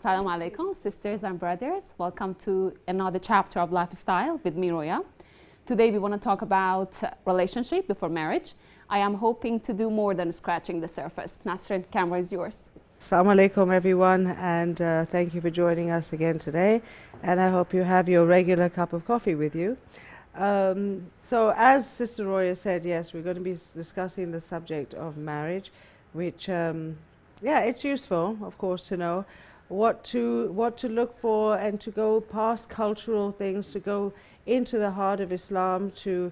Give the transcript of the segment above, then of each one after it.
Assalamu alaikum, sisters and brothers. Welcome to another chapter of Lifestyle with me, Roya. Today we want to talk about relationship before marriage. I am hoping to do more than scratching the surface. Nasrin, camera is yours. Assalamu alaikum everyone, and thank you for joining us again today, and I hope you have your regular cup of coffee with you. So as Sister Roya said, yes, we're going to be discussing the subject of marriage, which it's useful, of course, to know what to look for and to go past cultural things, to go into the heart of Islam, to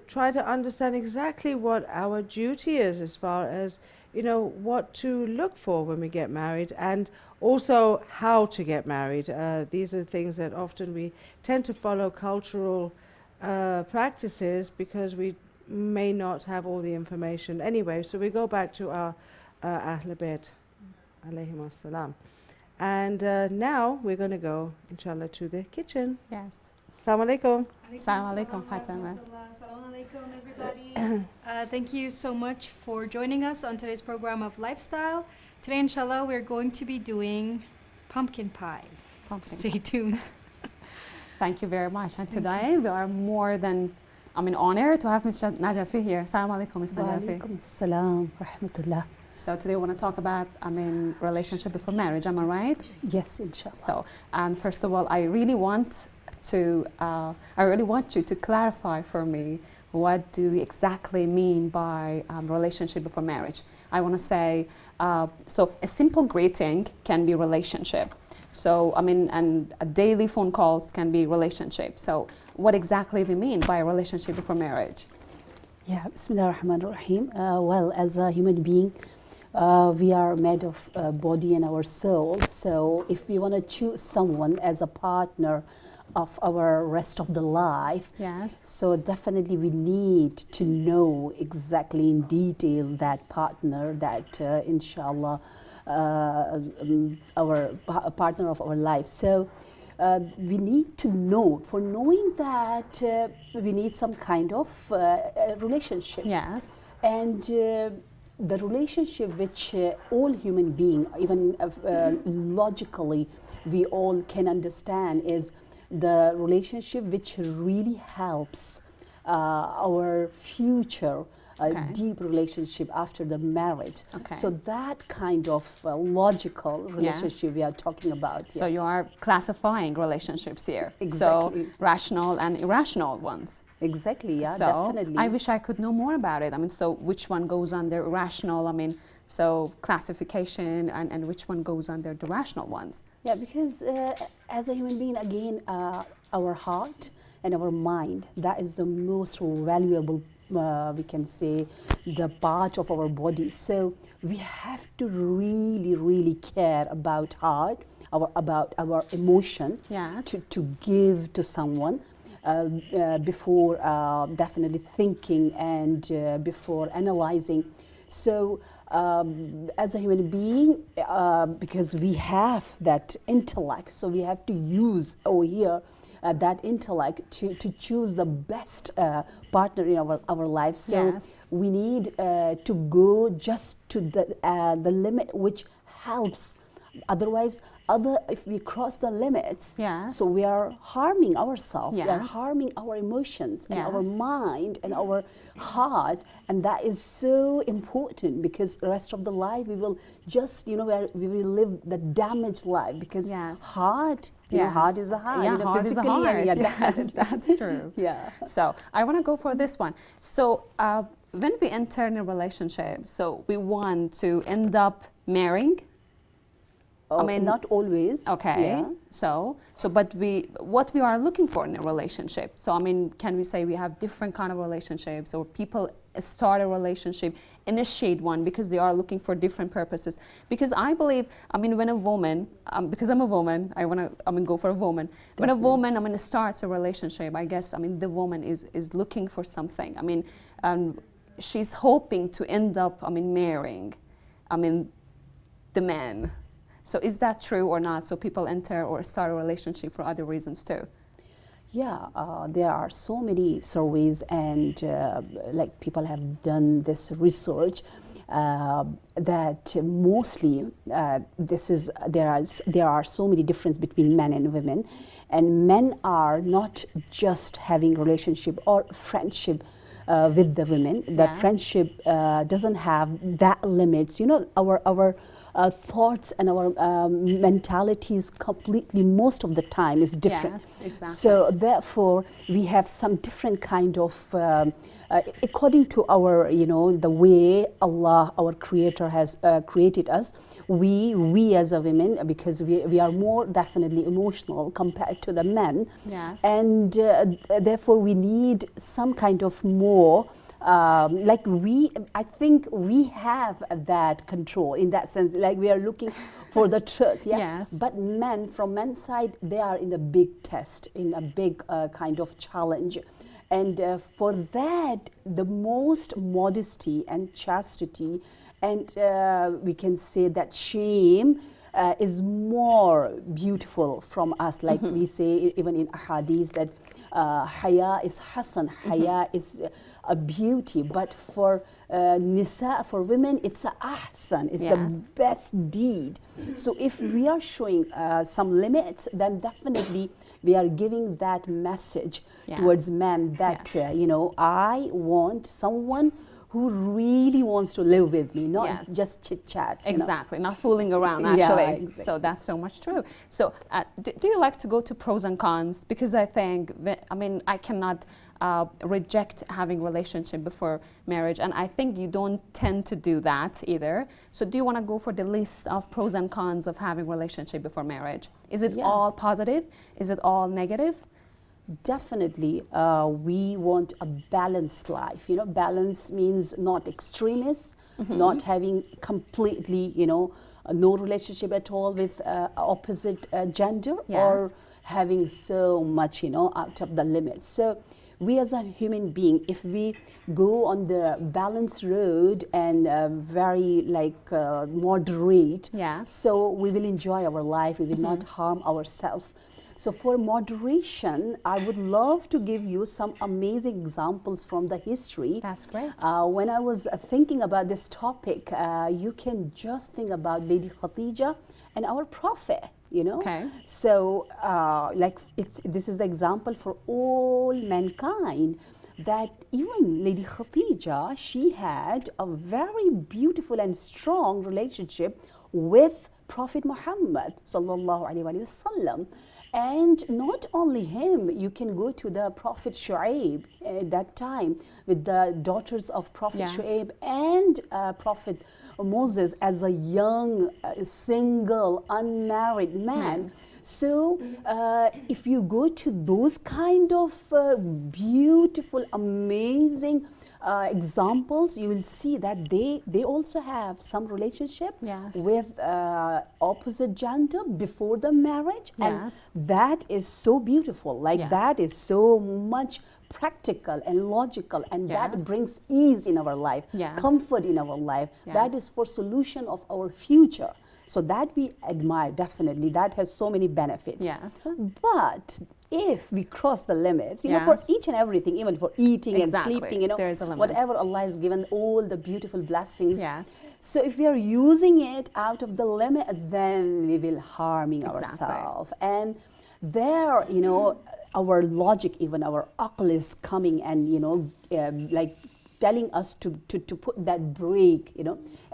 try to understand exactly what our duty is as far as what to look for when we get married, and also how to get married. These are things that often we tend to follow cultural practices because we may not have all the information anyway. So we go back to our Ahl Bayt alayhim as-salam. And now we're going to go, inshallah, to the kitchen. Yes. Assalamu alaikum. Assalamu alaikum, Fatima. Assalamu alaikum, everybody. Thank you so much for joining us on today's program of Lifestyle. Today, inshallah, we're going to be doing pumpkin pie. Stay tuned. Thank you very much. And today we are more than honored to have Mr. Najafi here. Assalamu alaikum, Mr. Najafi. Wa alaikum assalam, rahmatullah. So today we want to talk about, relationship before marriage. Am I right? Yes, inshallah. So, first of all, I really want you to clarify for me, what do we exactly mean by relationship before marriage? I want to say, so a simple greeting can be relationship. So, and a daily phone calls can be relationship. So, what exactly we mean by a relationship before marriage? Yeah, Bismillah ar-Rahman ar-Rahim. Well, as a human being, we are made of body and our soul. So, if we want to choose someone as a partner of our rest of the life, yes, so definitely we need to know exactly in detail that partner, that inshallah our partner of our life. So we need to know, for knowing that we need some kind of relationship. yes, And the relationship which all human beings, even logically, we all can understand is the relationship which really helps our future, Okay. deep relationship after the marriage. Okay. So that kind of logical relationship we are talking about. So you are classifying relationships here. Exactly. So rational and irrational ones. Exactly, yeah, So definitely. I wish I could know more about it. So which one goes under irrational? So classification, and which one goes under the rational ones? Yeah, because as a human being, again, our heart and our mind, that is the most valuable, we can say, the part of our body. So we have to really, really care about heart, about our emotion, Yes. to give to someone before definitely thinking and before analyzing. So as a human being, because we have that intellect, so we have to use over here that intellect to choose the best partner in our lives. So Yes. we need to go just to the limit which helps. Otherwise, if we cross the limits, Yes. so we are harming ourselves, we are Yes. harming our emotions and our Yes. mind and our heart, and that is so important, because the rest of the life we will just, we will live the damaged life, because Yes. heart, Yes. heart is a heart. Yeah, heart is a physically, heart. yeah, Yes, definitely. that's true. Yeah. So I want to go for this one. So when we enter in a relationship, so we want to end up marrying. Not always. Okay. Yeah. So but what we are looking for in a relationship. So can we say we have different kind of relationships, or people start a relationship, initiate one because they are looking for different purposes? Because I believe, when a woman, because I'm a woman, I want to go for a woman. When a woman starts a relationship, I guess the woman is looking for something. She's hoping to end up marrying the man. So is that true or not? So people enter or start a relationship for other reasons too? Yeah, there are so many surveys, and like people have done this research, that mostly there are so many differences between men and women, and men are not just having relationship or friendship with the women. That Yes. friendship doesn't have that limits. Our thoughts and our mentalities completely most of the time is different. Yes, exactly. So therefore, we have some different kind of, according to our, the way Allah, our Creator, has created us. We as a women, because we are more definitely emotional compared to the men, Yes. and therefore we need some kind of more. I think we have that control in that sense. Like we are looking for the truth, yeah. Yes. But men, from men's side, they are in a big test, in a big kind of challenge, and for that, the most modesty and chastity, and we can say that shame. Is more beautiful from us, like we say even in ahadith that haya is hasan, haya is a beauty, but for nisa, for women, it's a ahsan, it's Yes. the best deed. So if we are showing some limits, then definitely we are giving that message Yes. towards men that I want someone who really wants to live with me, not Yes. just chit chat. Exactly, not fooling around Yeah, actually. exactly. So that's so much true. So do you like to go to pros and cons? Because I think, I cannot reject having relationship before marriage, and I think you don't tend to do that either. So do you want to go for the list of pros and cons of having relationship before marriage? Is it Yeah. all positive? Is it all negative? Definitely, we want a balanced life. Balance means not extremists, not having completely, no relationship at all with opposite gender, Yes. or having so much, out of the limits. So we as a human being, if we go on the balanced road and very moderate, Yes. so we will enjoy our life, we will not harm ourselves. So for moderation, I would love to give you some amazing examples from the history. That's great. When I was thinking about this topic, you can just think about Lady Khadija and our Prophet, Okay. So this is the example for all mankind, that even Lady Khadija, she had a very beautiful and strong relationship with Prophet Muhammad sallallahu alaihi wasallam. And not only him, you can go to the Prophet Shu'aib at that time with the daughters of Prophet Yes. Shu'aib and Prophet Moses as a young, single, unmarried man. So if you go to those kind of beautiful, amazing examples, you will see that they also have some relationship Yes. with opposite gender before the marriage, Yes. and that is so beautiful. Yes. That is so much practical and logical, and that Yes. brings ease in our life, Yes. comfort in our life. That Yes. is for solution of our future. So that we admire, definitely. That has so many benefits. Yes. But if we cross the limits, for Yes. each and everything, even for eating Exactly. and sleeping, There is a limit. whatever Allah has given, all the beautiful blessings. Yes. So if we are using it out of the limit, then we will harming Exactly. ourselves. And there, our logic, even our aql is coming and, telling us to put that brake,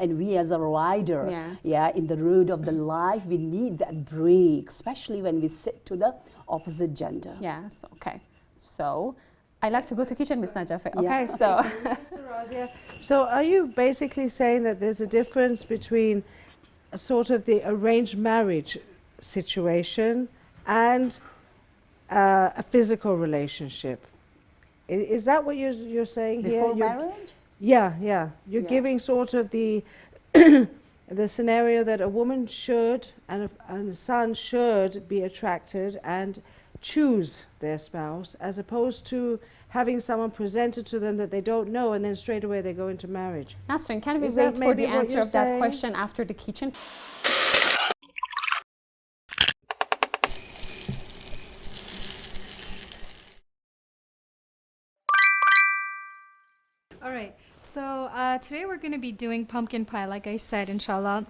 and we as a rider, Yes. in the road of the life, we need that brake, especially when we sit to the opposite gender. Yes. Okay. So I like to go to kitchen, Miss Najafi. Yeah. Okay. So Mr. Razia, so are you basically saying that there's a difference between a sort of the arranged marriage situation and a physical relationship? Is that what you're saying here? Before You're- marriage? Yeah, yeah. You're Yeah. giving sort of the the scenario that a woman should and a son should be attracted and choose their spouse, as opposed to having someone presented to them that they don't know and then straight away they go into marriage. Nasrin, can we Is that wait for maybe the what answer you're of that saying? question after the kitchen? All right. So today we're going to be doing pumpkin pie, like I said, inshallah.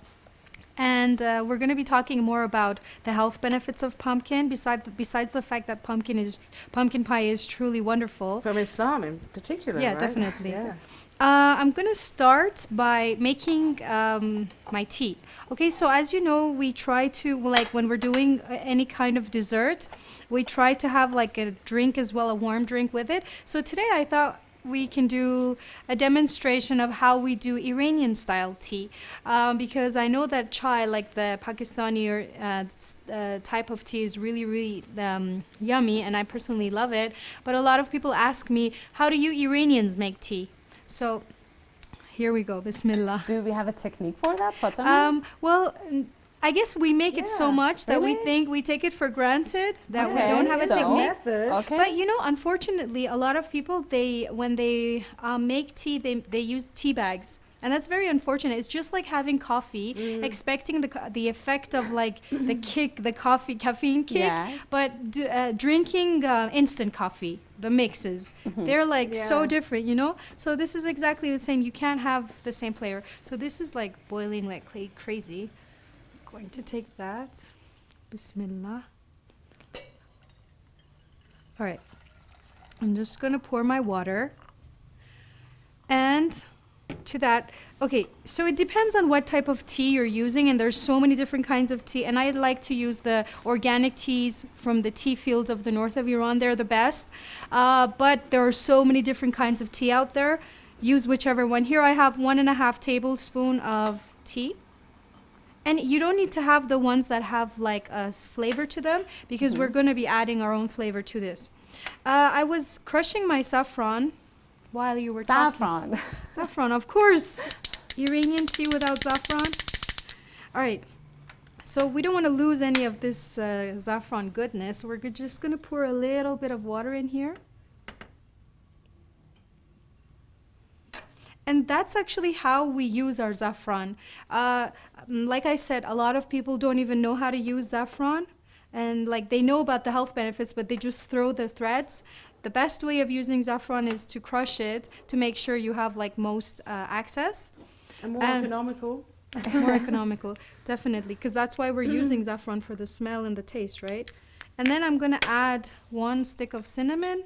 And we're going to be talking more about the health benefits of pumpkin, besides the fact that pumpkin pie is truly wonderful. From Islam in particular, Yeah, right? definitely. Yeah. I'm going to start by making my tea. Okay, so as you know, we try to, like when we're doing any kind of dessert, we try to have like a drink as well, a warm drink with it. So today I thought we can do a demonstration of how we do Iranian style tea, because I know that chai, like the Pakistani type of tea, is really, really yummy, and I personally love it. But a lot of people ask me, how do you Iranians make tea? So here we go, Bismillah. Do we have a technique for that, Fatima? Well, I guess we make it so Yeah, much that we really? think we take it for granted that we Okay, don't have a so- technique. Method. Okay. But you know, unfortunately, a lot of people when they make tea, they use tea bags, and that's very unfortunate. It's just like having coffee, expecting the effect of like the caffeine kick, Yes. but drinking instant coffee, the mixes, they're like so Yeah. different, you know. So this is exactly the same. You can't have the same flavor. So this is like boiling like crazy. Going to take that. Bismillah. All right. I'm just going to pour my water. And to that, okay, so it depends on what type of tea you're using, and there's so many different kinds of tea. And I like to use the organic teas from the tea fields of the north of Iran. They're the best. But there are so many different kinds of tea out there. Use whichever one. Here I have 1.5 tablespoon of tea. And you don't need to have the ones that have like a flavor to them, because we're going to be adding our own flavor to this. I was crushing my saffron while you were talking. Saffron. Saffron, of course. Iranian tea without saffron. All right. So we don't want to lose any of this saffron goodness. We're just going to pour a little bit of water in here. And that's actually how we use our saffron. Like I said, a lot of people don't even know how to use saffron. And like they know about the health benefits, but they just throw the threads. The best way of using saffron is to crush it to make sure you have like most access. And more And- economical. More economical, definitely, because that's why we're using saffron, for the smell and the taste, right? And then I'm going to add 1 stick of cinnamon,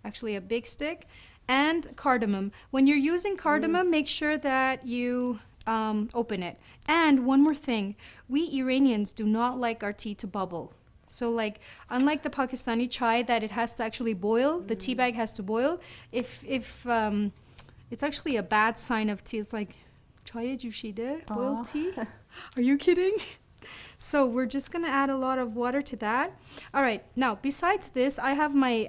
actually a big stick, and cardamom. When you're using cardamom, make sure that you open it. And one more thing, we Iranians do not like our tea to bubble. So like, unlike the Pakistani chai that it has to actually boil, the tea bag has to boil. If it's actually a bad sign of tea. It's like, chai jushide, boiled tea? Are you kidding? So we're just gonna add a lot of water to that. All right, now besides this, I have my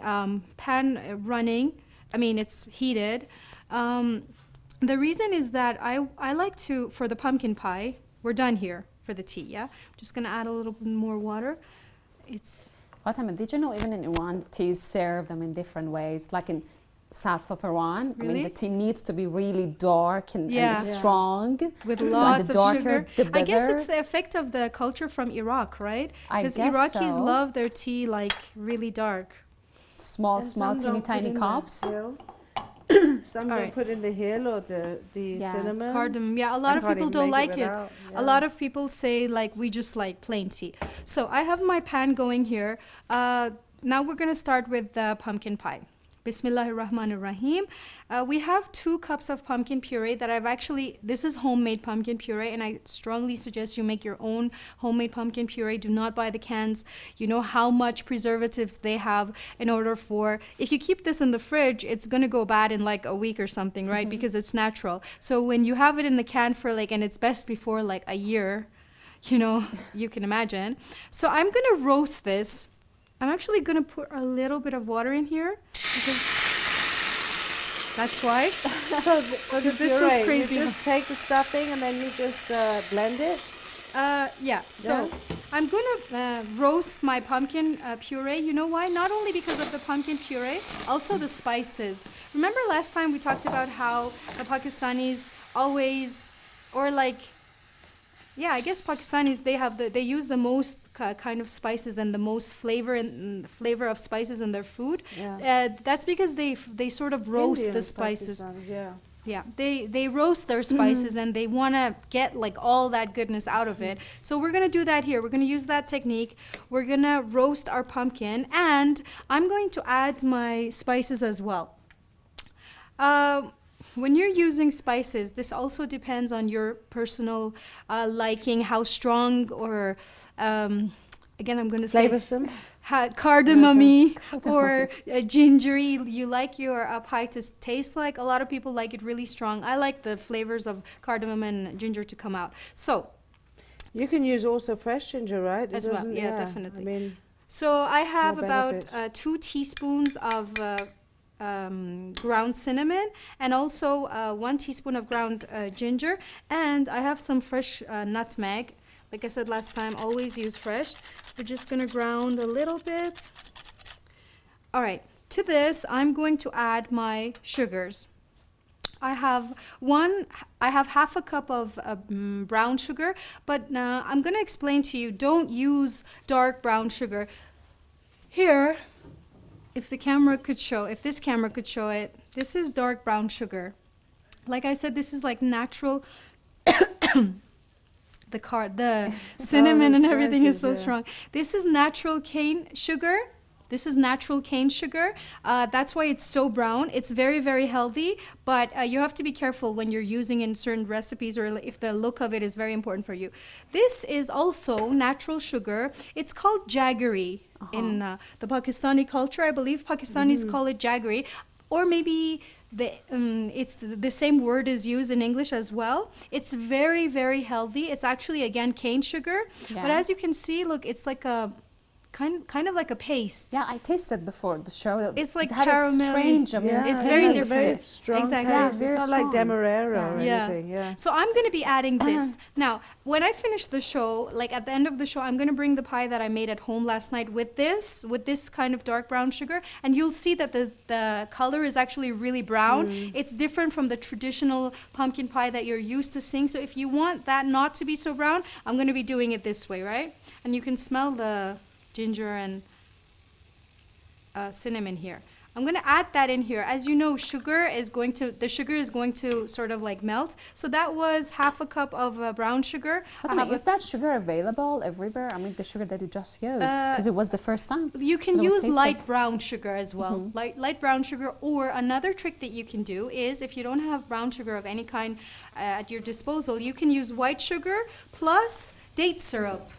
pan running. I mean, it's heated. The reason is that I like to, for the pumpkin pie, we're done here for the tea, yeah? I'm just gonna add a little bit more water. It's, Fatima, did you know even in Iran, tea is served in different ways? Like in south of Iran, I Really? mean, the tea needs to be really dark and Yeah. Yeah. strong. with So lots the of darker, sugar. the I guess it's better. the effect of the culture from Iraq, right? I Because guess Iraqis so. love their tea like really dark. Small, And small, some teeny, don't put tiny in the cups. hill. Some All don't right. put in the hill or the Yes. cinnamon. Cardamom, yeah, a lot And of people can't don't even make like it. without, A lot of people say like we just like plain tea. So I have my pan going here. Now we're gonna start with the pumpkin pie. Bismillahirrahmanirrahim. We have 2 cups of pumpkin puree that I've actually, this is homemade pumpkin puree, and I strongly suggest you make your own homemade pumpkin puree. Do not buy the cans. You know how much preservatives they have in order for, if you keep this in the fridge, it's gonna go bad in like a week or something, right? Because it's natural. So when you have it in the can for like, and it's best before like a year, you know, you can imagine. So I'm gonna roast this. I'm actually gonna put a little bit of water in here because that's why. So for the This was puree, crazy. You just take the stuffing and then you just blend it. Yeah, so I'm gonna roast my pumpkin puree. You know why? Not only because of the pumpkin puree, also the spices. Remember last time we talked about how the Pakistanis always, or like yeah, I guess Pakistanis, they use the most kind of spices and the most flavor of spices in their food. Yeah. That's because they sort of roast the Indians, spices. Pakistanis, yeah. Yeah, they roast their spices and they want to get like all that goodness out of it. So we're going to do that here. We're going to use that technique. We're going to roast our pumpkin, and I'm going to add my spices as well. When you're using spices, this also depends on your personal liking, how strong or, again, I'm going to say Flavorsome. cardamom-y or gingery you like your pie to taste like. A lot of people like it really strong. I like the flavors of cardamom and ginger to come out. So You can use also fresh ginger, right? As well, yeah, definitely. I mean, so I have More about benefits. 2 teaspoons of ground cinnamon, and also 1 teaspoon of ground ginger, and I have some fresh nutmeg. Like I said last time, always use fresh. We're just gonna ground a little bit. All right, to this, I'm going to add my sugars. I have half a cup of brown sugar, but I'm gonna explain to you, don't use dark brown sugar. Here, if this camera could show it, this is dark brown sugar. Like I said, this is like natural. The cinnamon and everything is so spices, yeah. strong. This is natural cane sugar. This is natural cane sugar. That's why it's so brown. It's very, very healthy, but you have to be careful when you're using in certain recipes, or if the look of it is very important for you. This is also natural sugar. It's called jaggery in the Pakistani culture. I believe Pakistanis call it jaggery, or maybe it's the same word is used in English as well. It's very, very healthy. It's actually, again, cane sugar. But as you can see, look, it's like a kind of like a paste. Yeah, I tasted before the show. It's like it had a caramelly. strange. I mean, yeah, it's it very has a different. very strong Exactly. taste. Yeah, It's very not like strong. demerara or Yeah. anything. Yeah. So I'm going to be adding this. Now, when I finish the show, like at the end of the show, I'm going to bring the pie that I made at home last night with this kind of dark brown sugar, and you'll see that the color is actually really brown. It's different from the traditional pumpkin pie that you're used to seeing. So if you want that not to be so brown, I'm going to be doing it this way, right? And you can smell the ginger and cinnamon here. I'm going to add that in here. As you know, the sugar is going to sort of like melt. So that was half a cup of brown sugar. Fatima, is that sugar available everywhere? I mean, the sugar that you just used, because it was the first time. You can But it was use tasty. light brown sugar as well. Light brown sugar, or another trick that you can do is, if you don't have brown sugar of any kind at your disposal, you can use white sugar plus date syrup.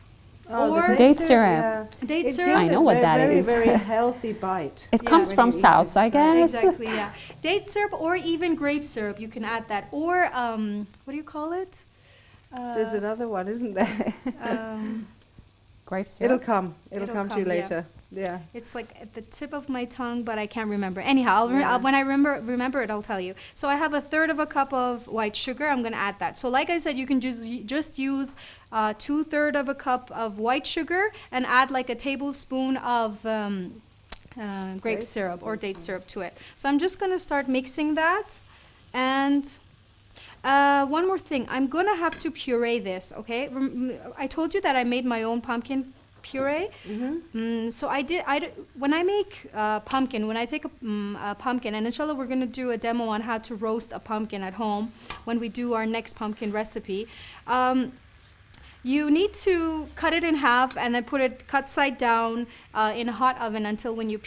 Oh, Or the date syrup. yeah. Date It syrup. gives I a know what that very, is. very healthy bite. It Yeah. comes When from you eat South, it. I guess. Exactly, yeah. Date syrup or even grape syrup, you can add that. Or, what do you call it? There's another one, isn't there? Grape It'll syrup. come. It'll come to you come, yeah. later. Yeah. It's like at the tip of my tongue, but I can't remember. Anyhow, when I remember it, I'll tell you. So I have a third of a cup of white sugar. I'm going to add that. So like I said, you can just use 2/3 of a cup of white sugar and add like a tablespoon of grape syrup or date syrup to it. So I'm just going to start mixing that. And one more thing, I'm going to have to puree this, okay? I told you that I made my own pumpkin puree. So when I make pumpkin, when I take a pumpkin, and inshallah we're going to do a demo on how to roast a pumpkin at home when we do our next pumpkin recipe. You need to cut it in half and then put it cut side down in a hot oven until when you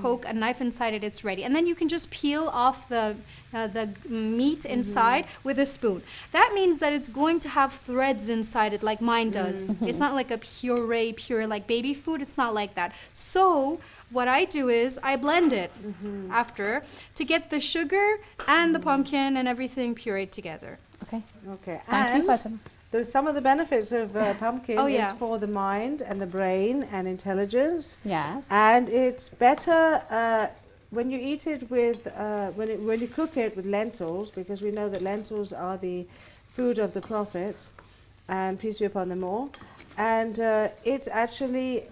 poke a knife inside it, it's ready. And then you can just peel off the meat inside with a spoon. That means that it's going to have threads inside it like mine does. It's not like a pure like baby food. It's not like that. So what I do is I blend it after to get the sugar and the pumpkin and everything pureed together. Okay. Okay. Thank you, And Fatima. there's some of the benefits of pumpkin Oh, yeah. is for the mind and the brain and intelligence. Yes. And it's better when you eat it with, when you cook it with lentils, because we know that lentils are the food of the prophets, and peace be upon them all. And it's actually,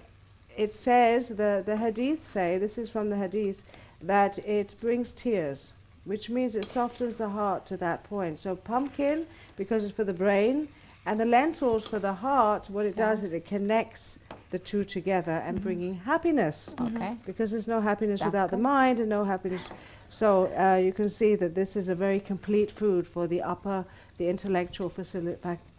it says, the hadith say, this is from the hadith, that it brings tears, which means it softens the heart to that point. So pumpkin, because it's for the brain, And the lentils for the heart, what it does Yes. is it connects the two together and bringing happiness. Okay. Because there's no happiness That's without the good. mind and no happiness. So you can see that this is a very complete food for the intellectual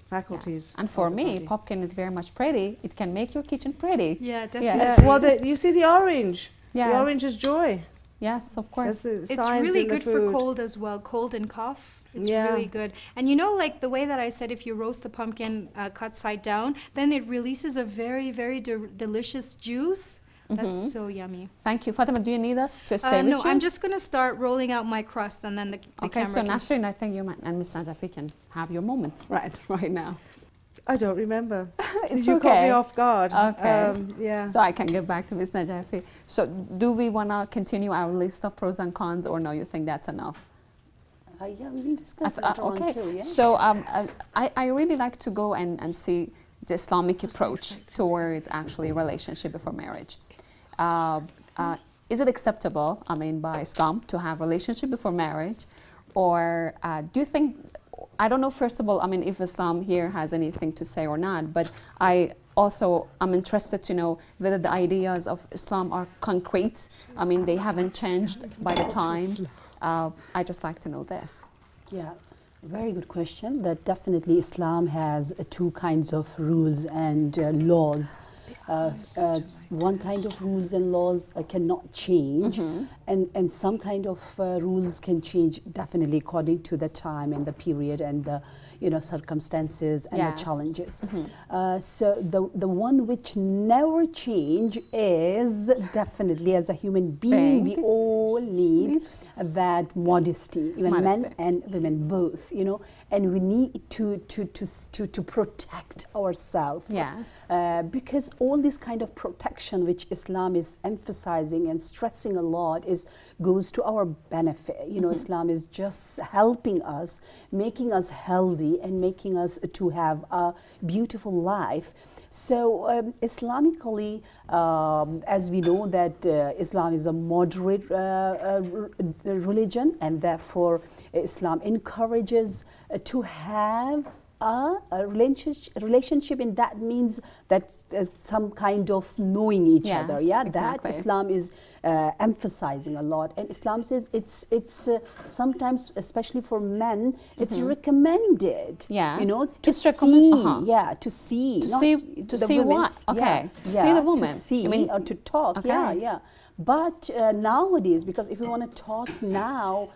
faculties. And for of the me, body. pumpkin is very much pretty. It can make your kitchen pretty. Yeah, definitely. Yes. Yeah, well, you see the orange. Yes. The orange is joy. Yes, of course. That's the It's signs really in the good for food. cold as well, cold and cough. It's Yeah. really good. And you know, like the way that I said, if you roast the pumpkin cut side down, then it releases a very, very delicious juice. That's so yummy. Thank you. Fatima, do you need us to stay No, with you? I'm just going to start rolling out my crust and then the Okay, camera so can Nasreen, I think you and Miss Najafi can have your moment right now. I don't remember. It's You caught okay. me off guard. Okay. Yeah. So I can get back to Miss Najafi. So do we want to continue our list of pros and cons, or no, you think that's enough? Yeah, we will discuss later on Okay. too, yeah? So I really like to go and see the Islamic approach toward actually relationship before marriage. Is it acceptable, by Islam to have relationship before marriage? Or do you think, I don't know, first of all, if Islam here has anything to say or not, but I'm interested to know whether the ideas of Islam are concrete. They haven't changed by the time. I just like to know this. Yeah, very good question. That definitely Islam has two kinds of rules and laws. One kind of rules and laws cannot change, and some kind of rules can change definitely according to the time and the period and the circumstances and Yes. the challenges. So the one which never change is definitely, as a human being, we all need that modesty, even men Modesty. and women both, and we need to protect ourselves. Yes. Because all this kind of protection which Islam is emphasizing and stressing a lot goes to our benefit. Islam is just helping us, making us healthy and making us to have a beautiful life. So Islamically, as we know that Islam is a moderate religion, and therefore Islam encourages to have a relationship, and that means that some kind of knowing each Yes, other. Yeah, exactly. that Islam is emphasizing a lot, and Islam says it's sometimes, especially for men, it's recommended. Yes. To It's see. recommend- Yeah, to see. To not see the women. what? Okay. Yeah, To see the woman. To see You mean- or to talk. Okay. Yeah. But nowadays, because if we want to talk now,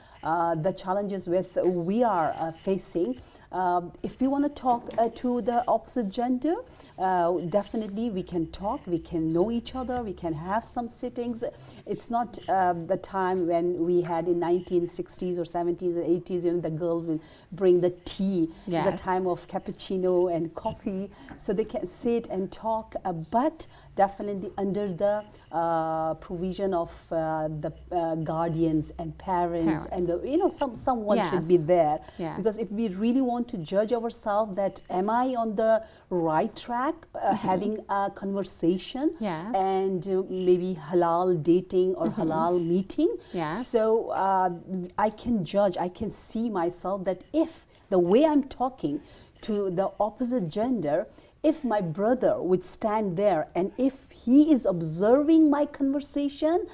the challenges we are facing. If we want to talk to the opposite gender, definitely we can talk, we can know each other, we can have some sittings. It's not the time when we had in 1960s or 70s or 80s, the girls will bring the tea. Yes. It's a time of cappuccino and coffee, so they can sit and talk, but definitely under the provision of the guardians and parents. And someone should be Yes. there. Yes. Because if we really want to judge ourselves that am I on the right track, having a conversation, Yes. and maybe halal dating or halal meeting. Yes. So I can judge, I can see myself that if the way I'm talking to the opposite gender, if my brother would stand there and if he is observing my conversation,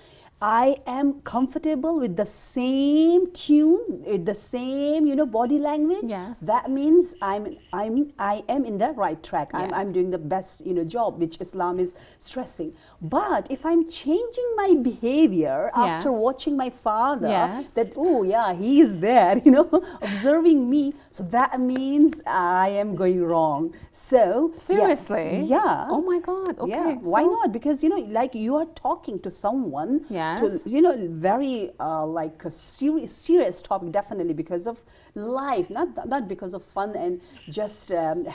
I am comfortable with the same tune, with the same, body language. Yes. That means I am in the right track. Yes. I'm doing the best, job which Islam is stressing. But if I'm changing my behavior after Yes. watching my father, Yes. that he is there, observing me, so that means I am going wrong. So Seriously? yeah. Oh my God. Okay. Yeah, why so- not? Because like you are talking to someone, Yes. to very like a serious topic, definitely because of life, not because of fun and just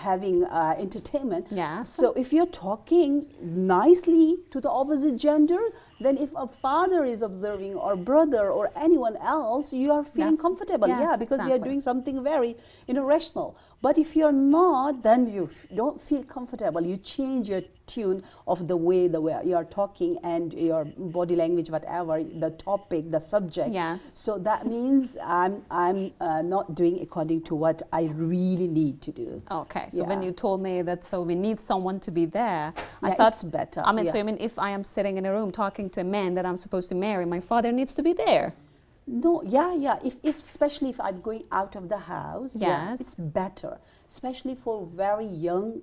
having entertainment. Yes. So if you're talking nicely to the opposite gender, then if a father is observing or brother or anyone else, you are feeling That's- comfortable. yes, Yeah, because you are exactly. doing something very, rational. But if you're not, then you don't feel comfortable. You change your tune of the way you are talking and your body language, whatever, the topic, the subject. Yes. So that means I'm not doing according to what I really need to do. Okay, so when Yeah. you told me that, so we need someone to be there, I Yeah, thought it's better. I mean, yeah. so I mean, if I am sitting in a room talking to a man that I'm supposed to marry, my father needs to be there. No, yeah. If especially if I'm going out of the house, yeah, Yes. it's better. Especially for very young,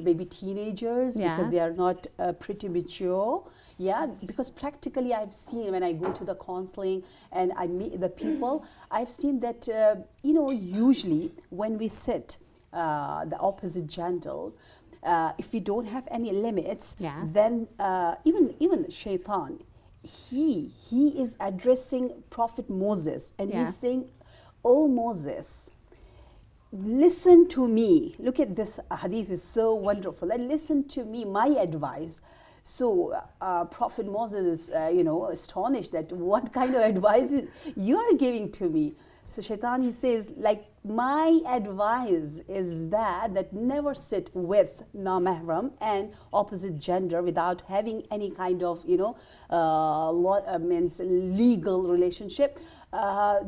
maybe teenagers, because they Yes. are not pretty mature. Yeah, because practically I've seen when I go to the counseling and I meet the people, I've seen that usually when we sit, the opposite gender. If we don't have any limits, Yes. then even shaitan, he is addressing Prophet Moses and Yes. he's saying, "Oh Moses, listen to me." Look at this hadith, is so wonderful. And listen to me, my advice. So Prophet Moses is astonished that what kind of advice you are giving to me. So Shaitan, he says, like, my advice is that never sit with non-mahram and opposite gender without having any kind of means legal relationship.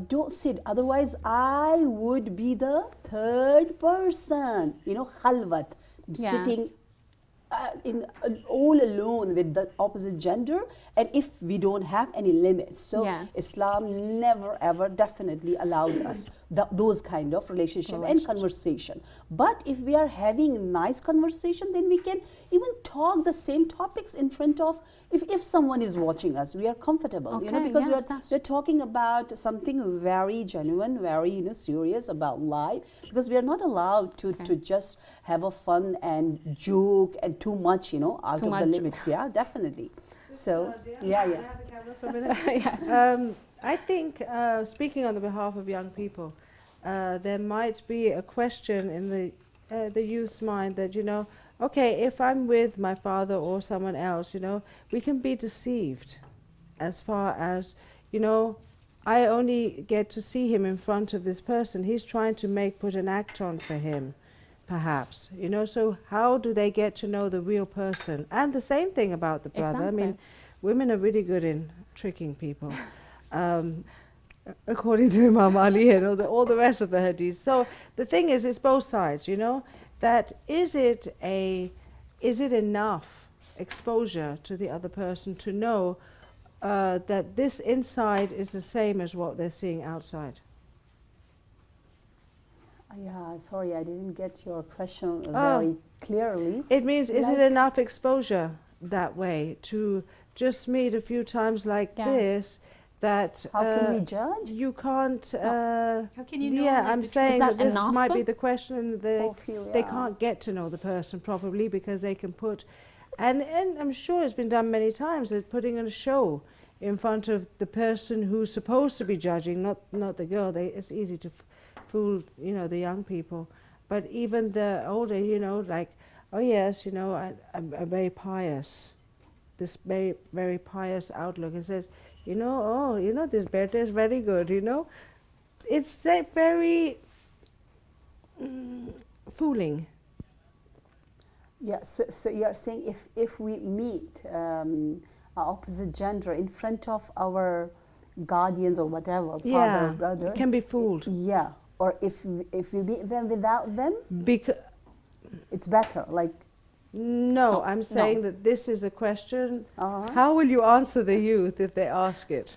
Don't sit, otherwise I would be the third person, khalwat, Yes. sitting all alone with the opposite gender, and if we don't have any limits. So Yes. Islam never ever definitely allows us those kind of relationship and conversation. But if we are having nice conversation, then we can even talk the same topics in front of, if someone is watching us, we are comfortable, Okay, because yes, that's- we're talking about something very genuine, very serious about life, because we are not allowed to just have a fun and joke and too much, out Too of the much. limits. Yeah, definitely. So yeah. Yes. I think, speaking on the behalf of young people, there might be a question in the youth's mind that, okay, if I'm with my father or someone else, we can be deceived as far as, I only get to see him in front of this person. He's trying to put an act on for him, perhaps. So how do they get to know the real person? And the same thing about the brother. I mean, Exactly. women are really good in tricking people. According to Imam Ali and all the rest of the hadiths. So the thing is, it's both sides, that is it enough exposure to the other person to know that this inside is the same as what they're seeing outside? Yeah, sorry, I didn't get your question Oh. very clearly. It means, is it Like- enough exposure that way to just meet a few times like Yes. this, that How can we judge? you can't... How can you know? yeah, like, I'm the saying that that this enough? might be the question. They Yeah. can't get to know the person properly because they can put, and I'm sure it's been done many times, that putting on a show in front of the person who's supposed to be judging, not the girl. It's easy to fool, the young people, but even the older, like, oh yes, I'm very pious, this very, very pious outlook, and says, this better is very good, It's very fooling. Yeah, so you are saying if we meet opposite gender in front of our guardians or whatever, father or brother, can be fooled. yeah, or if we meet them without them, Because it's better. Like, no, Oh, I'm no. saying that this is a question. uh-huh. How will you answer the youth if they ask it?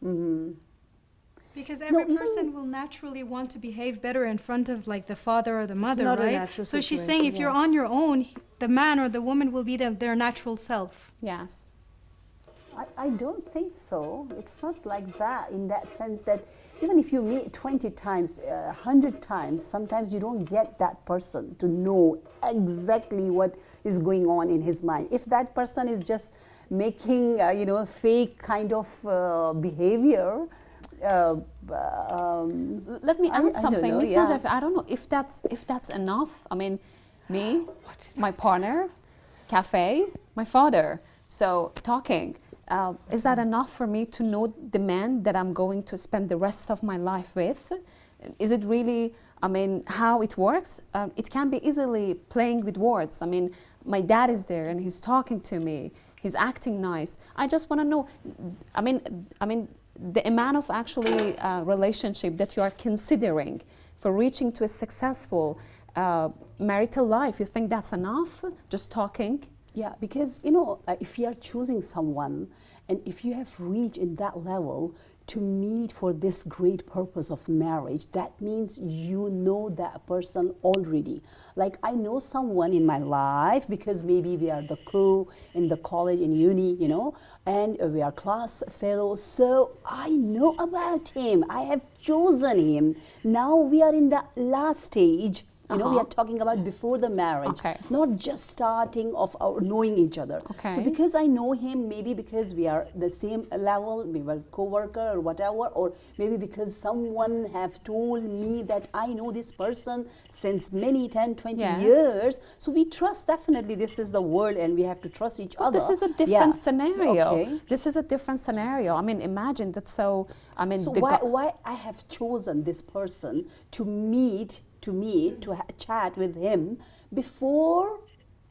Mm-hmm. Because every even- person will naturally want to behave better in front of like the father or the mother, not a right? natural So she's situation, saying if you're yeah. on your own, the man or the woman will be their natural self. Yes. I don't think so. It's not like that, in that sense that even if you meet 20 times, 100 times, sometimes you don't get that person to know exactly what is going on in his mind. If that person is just making, fake kind of behavior, Let me I add don't something, know, Ms. yeah. Najaf. I don't know if that's enough. I mean, me, my partner, cafe, my father. So talking. is that enough for me to know the man that I'm going to spend the rest of my life with? Is it really, I mean, how it works? It can be easily playing with words. I mean, my dad is there and he's talking to me. He's acting nice. I just want to know, I mean, the amount of actually relationship that you are considering for reaching to a successful marital life, you think that's enough? Just talking? Yeah, because you know, if you are choosing someone, and if you have reached in that level to meet for this great purpose of marriage, that means you know that person already. Like I know someone in my life because maybe we are the co in the college, in uni, you know, and we are class fellows. So I know about him. I have chosen him. Now we are in the last stage. You know, we are talking about before the marriage, not just starting of our knowing each other. So because I know him, maybe because we are the same level, we were co-worker or whatever, or maybe because someone have told me that I know this person since many 10, 20 years. So we trust, definitely this is the world and we have to trust each other. This is a different scenario. This is a different scenario. I mean, imagine that. So, I mean, so why I have chosen this person to meet, to chat with him before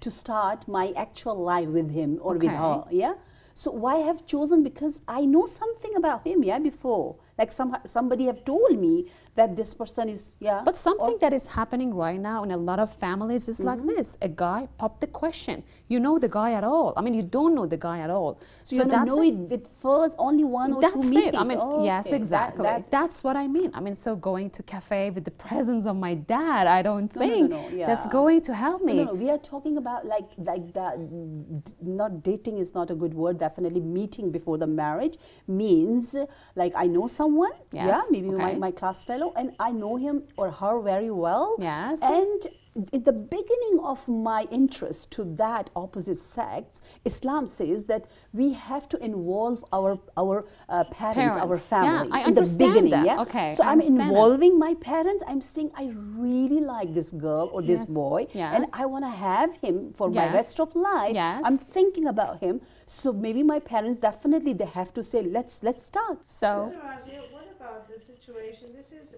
to start my actual life with him or with her, yeah? So why I have chosen? Because I know something about him, yeah, before. Like somebody have told me that this person is, yeah. But something that is happening right now in a lot of families is like this. A guy popped the question. You know the guy at all. I mean, you don't know the guy at all. So you know it with first only one or two meetings. That's it. I mean, yes, exactly. That's what I mean. I mean, so going to cafe with the presence of my dad, I don't think that's going to help me. No, we are talking about like that, not dating is not a good word, definitely meeting before the marriage means like I know someone, maybe my class fellow, and I know him or her very well. Yes. And in the beginning of my interest to that opposite sex, Islam says that we have to involve our parents, our family I in the beginning. That. Yeah. Okay. So I'm involving my parents. I'm saying I really like this girl or this boy, and I want to have him for my rest of life. Yes. I'm thinking about him. So maybe my parents definitely they have to say let's start. So. Mr. Razia, what about the situation? This is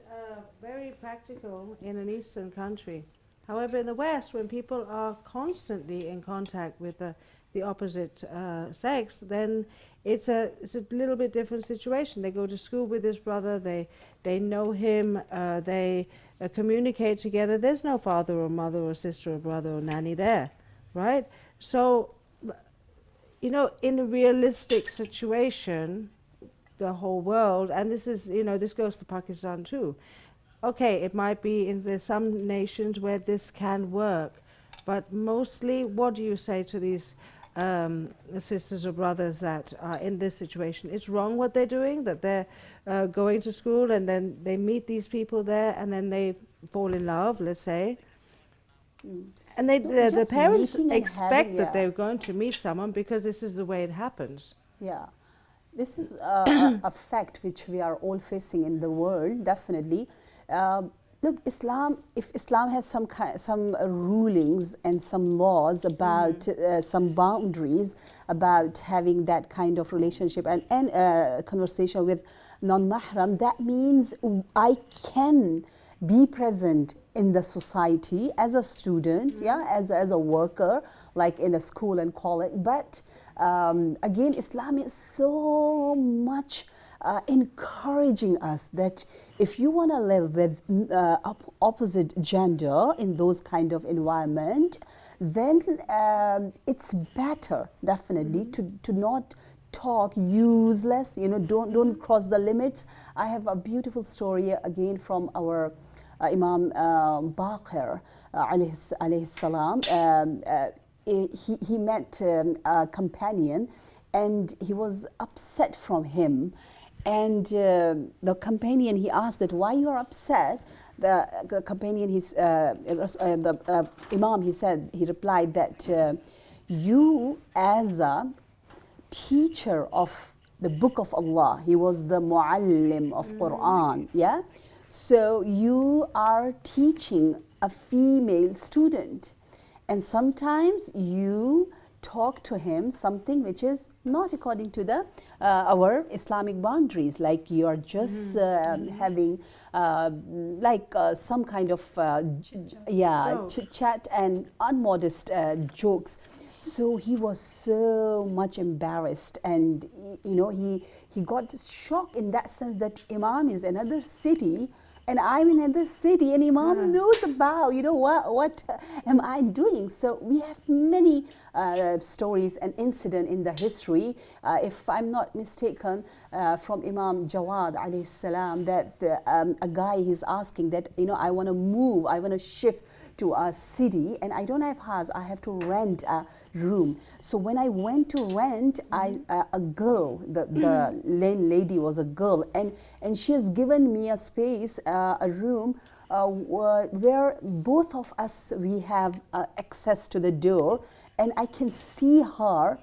very practical in an Eastern country. However, in the West, when people are constantly in contact with the opposite sex, then it's a little bit different situation. They go to school with his brother, they know him, they communicate together. There's no father or mother or sister or brother or nanny there, right? So, you know, in a realistic situation, the whole world, and this is, you know, this goes for Pakistan too. Okay, it might be there's some nations where this can work, but mostly, what do you say to these sisters or brothers that are in this situation? It's wrong what they're doing, that they're going to school and then they meet these people there and then they fall in love, let's say. And the parents expect that they're going to meet someone because this is the way it happens. Yeah. This is a fact which we are all facing in the world, definitely. Look, if Islam has some rulings and some laws about some boundaries about having that kind of relationship and conversation with non-mahram, that means I can be present in the society as a student, as a worker, like in a school and college. But again, Islam is so much encouraging us that if you want to live with opposite gender in those kind of environment, then it's better definitely to not talk useless, you know, don't cross the limits. I have a beautiful story again from our Imam Baqir alayhi salam. He met a companion and he was upset from him. And the companion, he asked that why you are upset. The companion, the Imam, he replied that you as a teacher of the book of Allah, he was the muallim of Quran, yeah? So you are teaching a female student, and sometimes you talk to him something which is not according to the our Islamic boundaries, like you are just having some kind of Joke. chit chat and unmodest jokes. So he was so much embarrassed, and he got shocked in that sense that Imam is another city and I'm in another city, and Imam knows about, what am I doing? So we have many stories and incident in the history, if I'm not mistaken, from Imam Jawad alayhi salam, that a guy is asking that, I want to move, I want to shift to a city, and I don't have house, I have to rent a room. So when I went to rent, a girl, the landlady was a girl, and she has given me a space, a room where both of us, we have access to the door, and I can see her,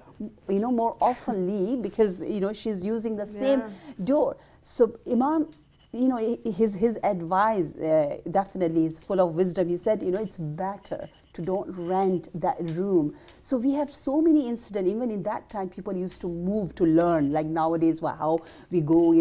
more oftenly, because she's using the same door. So Imam, his advice definitely is full of wisdom. He said, it's better to don't rent that room. So we have so many incidents. Even in that time, people used to move to learn. Like nowadays, how we go,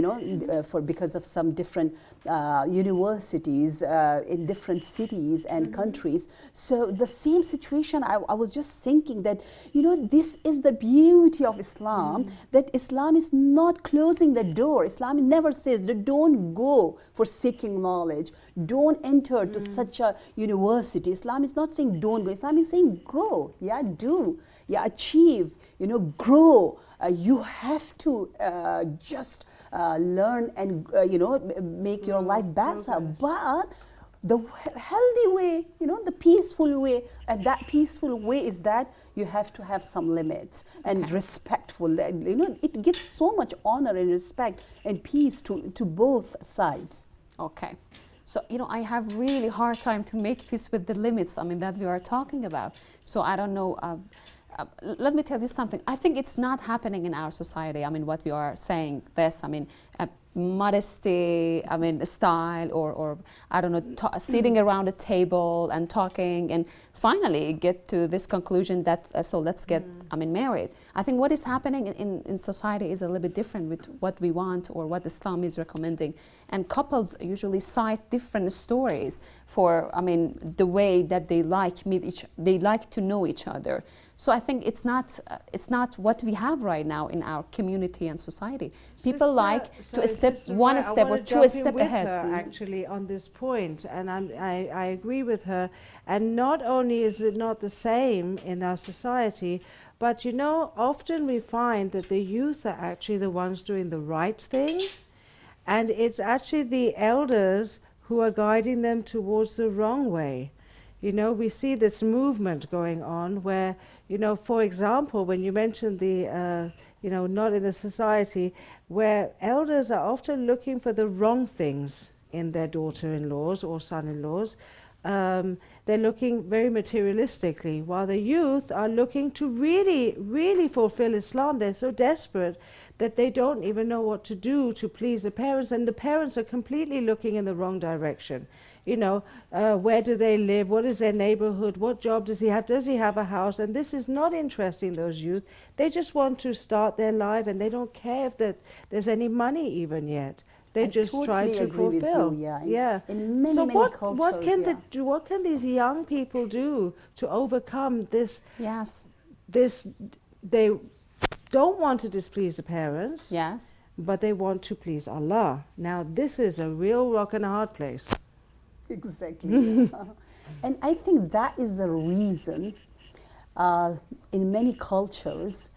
because of some different universities in different cities and countries. So the same situation, I was just thinking that, this is the beauty of Islam, that Islam is not closing the door. Islam never says that don't go for seeking knowledge, don't enter to such a university. Islam is not saying don't go. Islam is saying go, do, achieve, grow. You have to just learn and make your life better. But the healthy way, the peaceful way, and that peaceful way is that you have to have some limits and respectful. It gives so much honor and respect and peace to both sides. Okay. So, I have really hard time to make peace with the limits, that we are talking about. So I don't know, let me tell you something. I think it's not happening in our society. What we are saying, this, modesty, style, or I don't know, sitting around a table and talking, and finally get to this conclusion that, so let's get, married. I think what is happening in society is a little bit different with what we want or what Islam is recommending. And couples usually cite different stories for, the way that they like to know each other. So I think it's not what we have right now in our community and society. People like to step one step or two step ahead. Actually, on this point, and I agree with her. And not only is it not the same in our society, but often we find that the youth are actually the ones doing the right thing, and it's actually the elders who are guiding them towards the wrong way. We see this movement going on where, for example, when you mentioned the, not in the society, where elders are often looking for the wrong things in their daughter-in-laws or son-in-laws. They're looking very materialistically, while the youth are looking to really, really fulfill Islam. They're so desperate that they don't even know what to do to please the parents, and the parents are completely looking in the wrong direction. Where do they live? What is their neighborhood? What job does he have? Does he have a house? And this is not interesting those youth. They just want to start their life, and they don't care if there's any money even yet. They just try to fulfill. In many, so many cultures. What can these young people do to overcome this? Yes. They don't want to displease the parents. Yes. But they want to please Allah. Now this is a real rock and a hard place. Exactly. And I think that is the reason in many cultures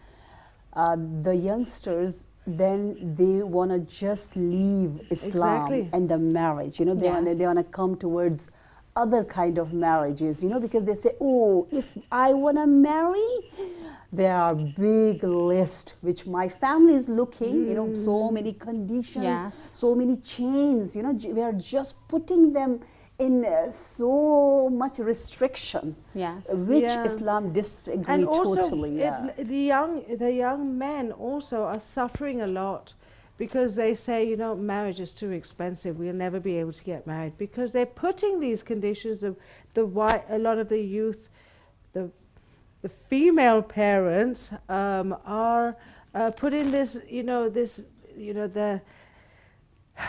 the youngsters, then they want to just leave Islam and the marriage. They want to come towards other kind of marriages, because they say, oh, if I want to marry, there are big list which my family is looking, so many conditions, so many chains, we are just putting them in so much restriction, which Islam disagree and also totally. The young men also are suffering a lot, because they say, marriage is too expensive. We'll never be able to get married, because they're putting these conditions of a lot of the youth, the the female parents are put in this,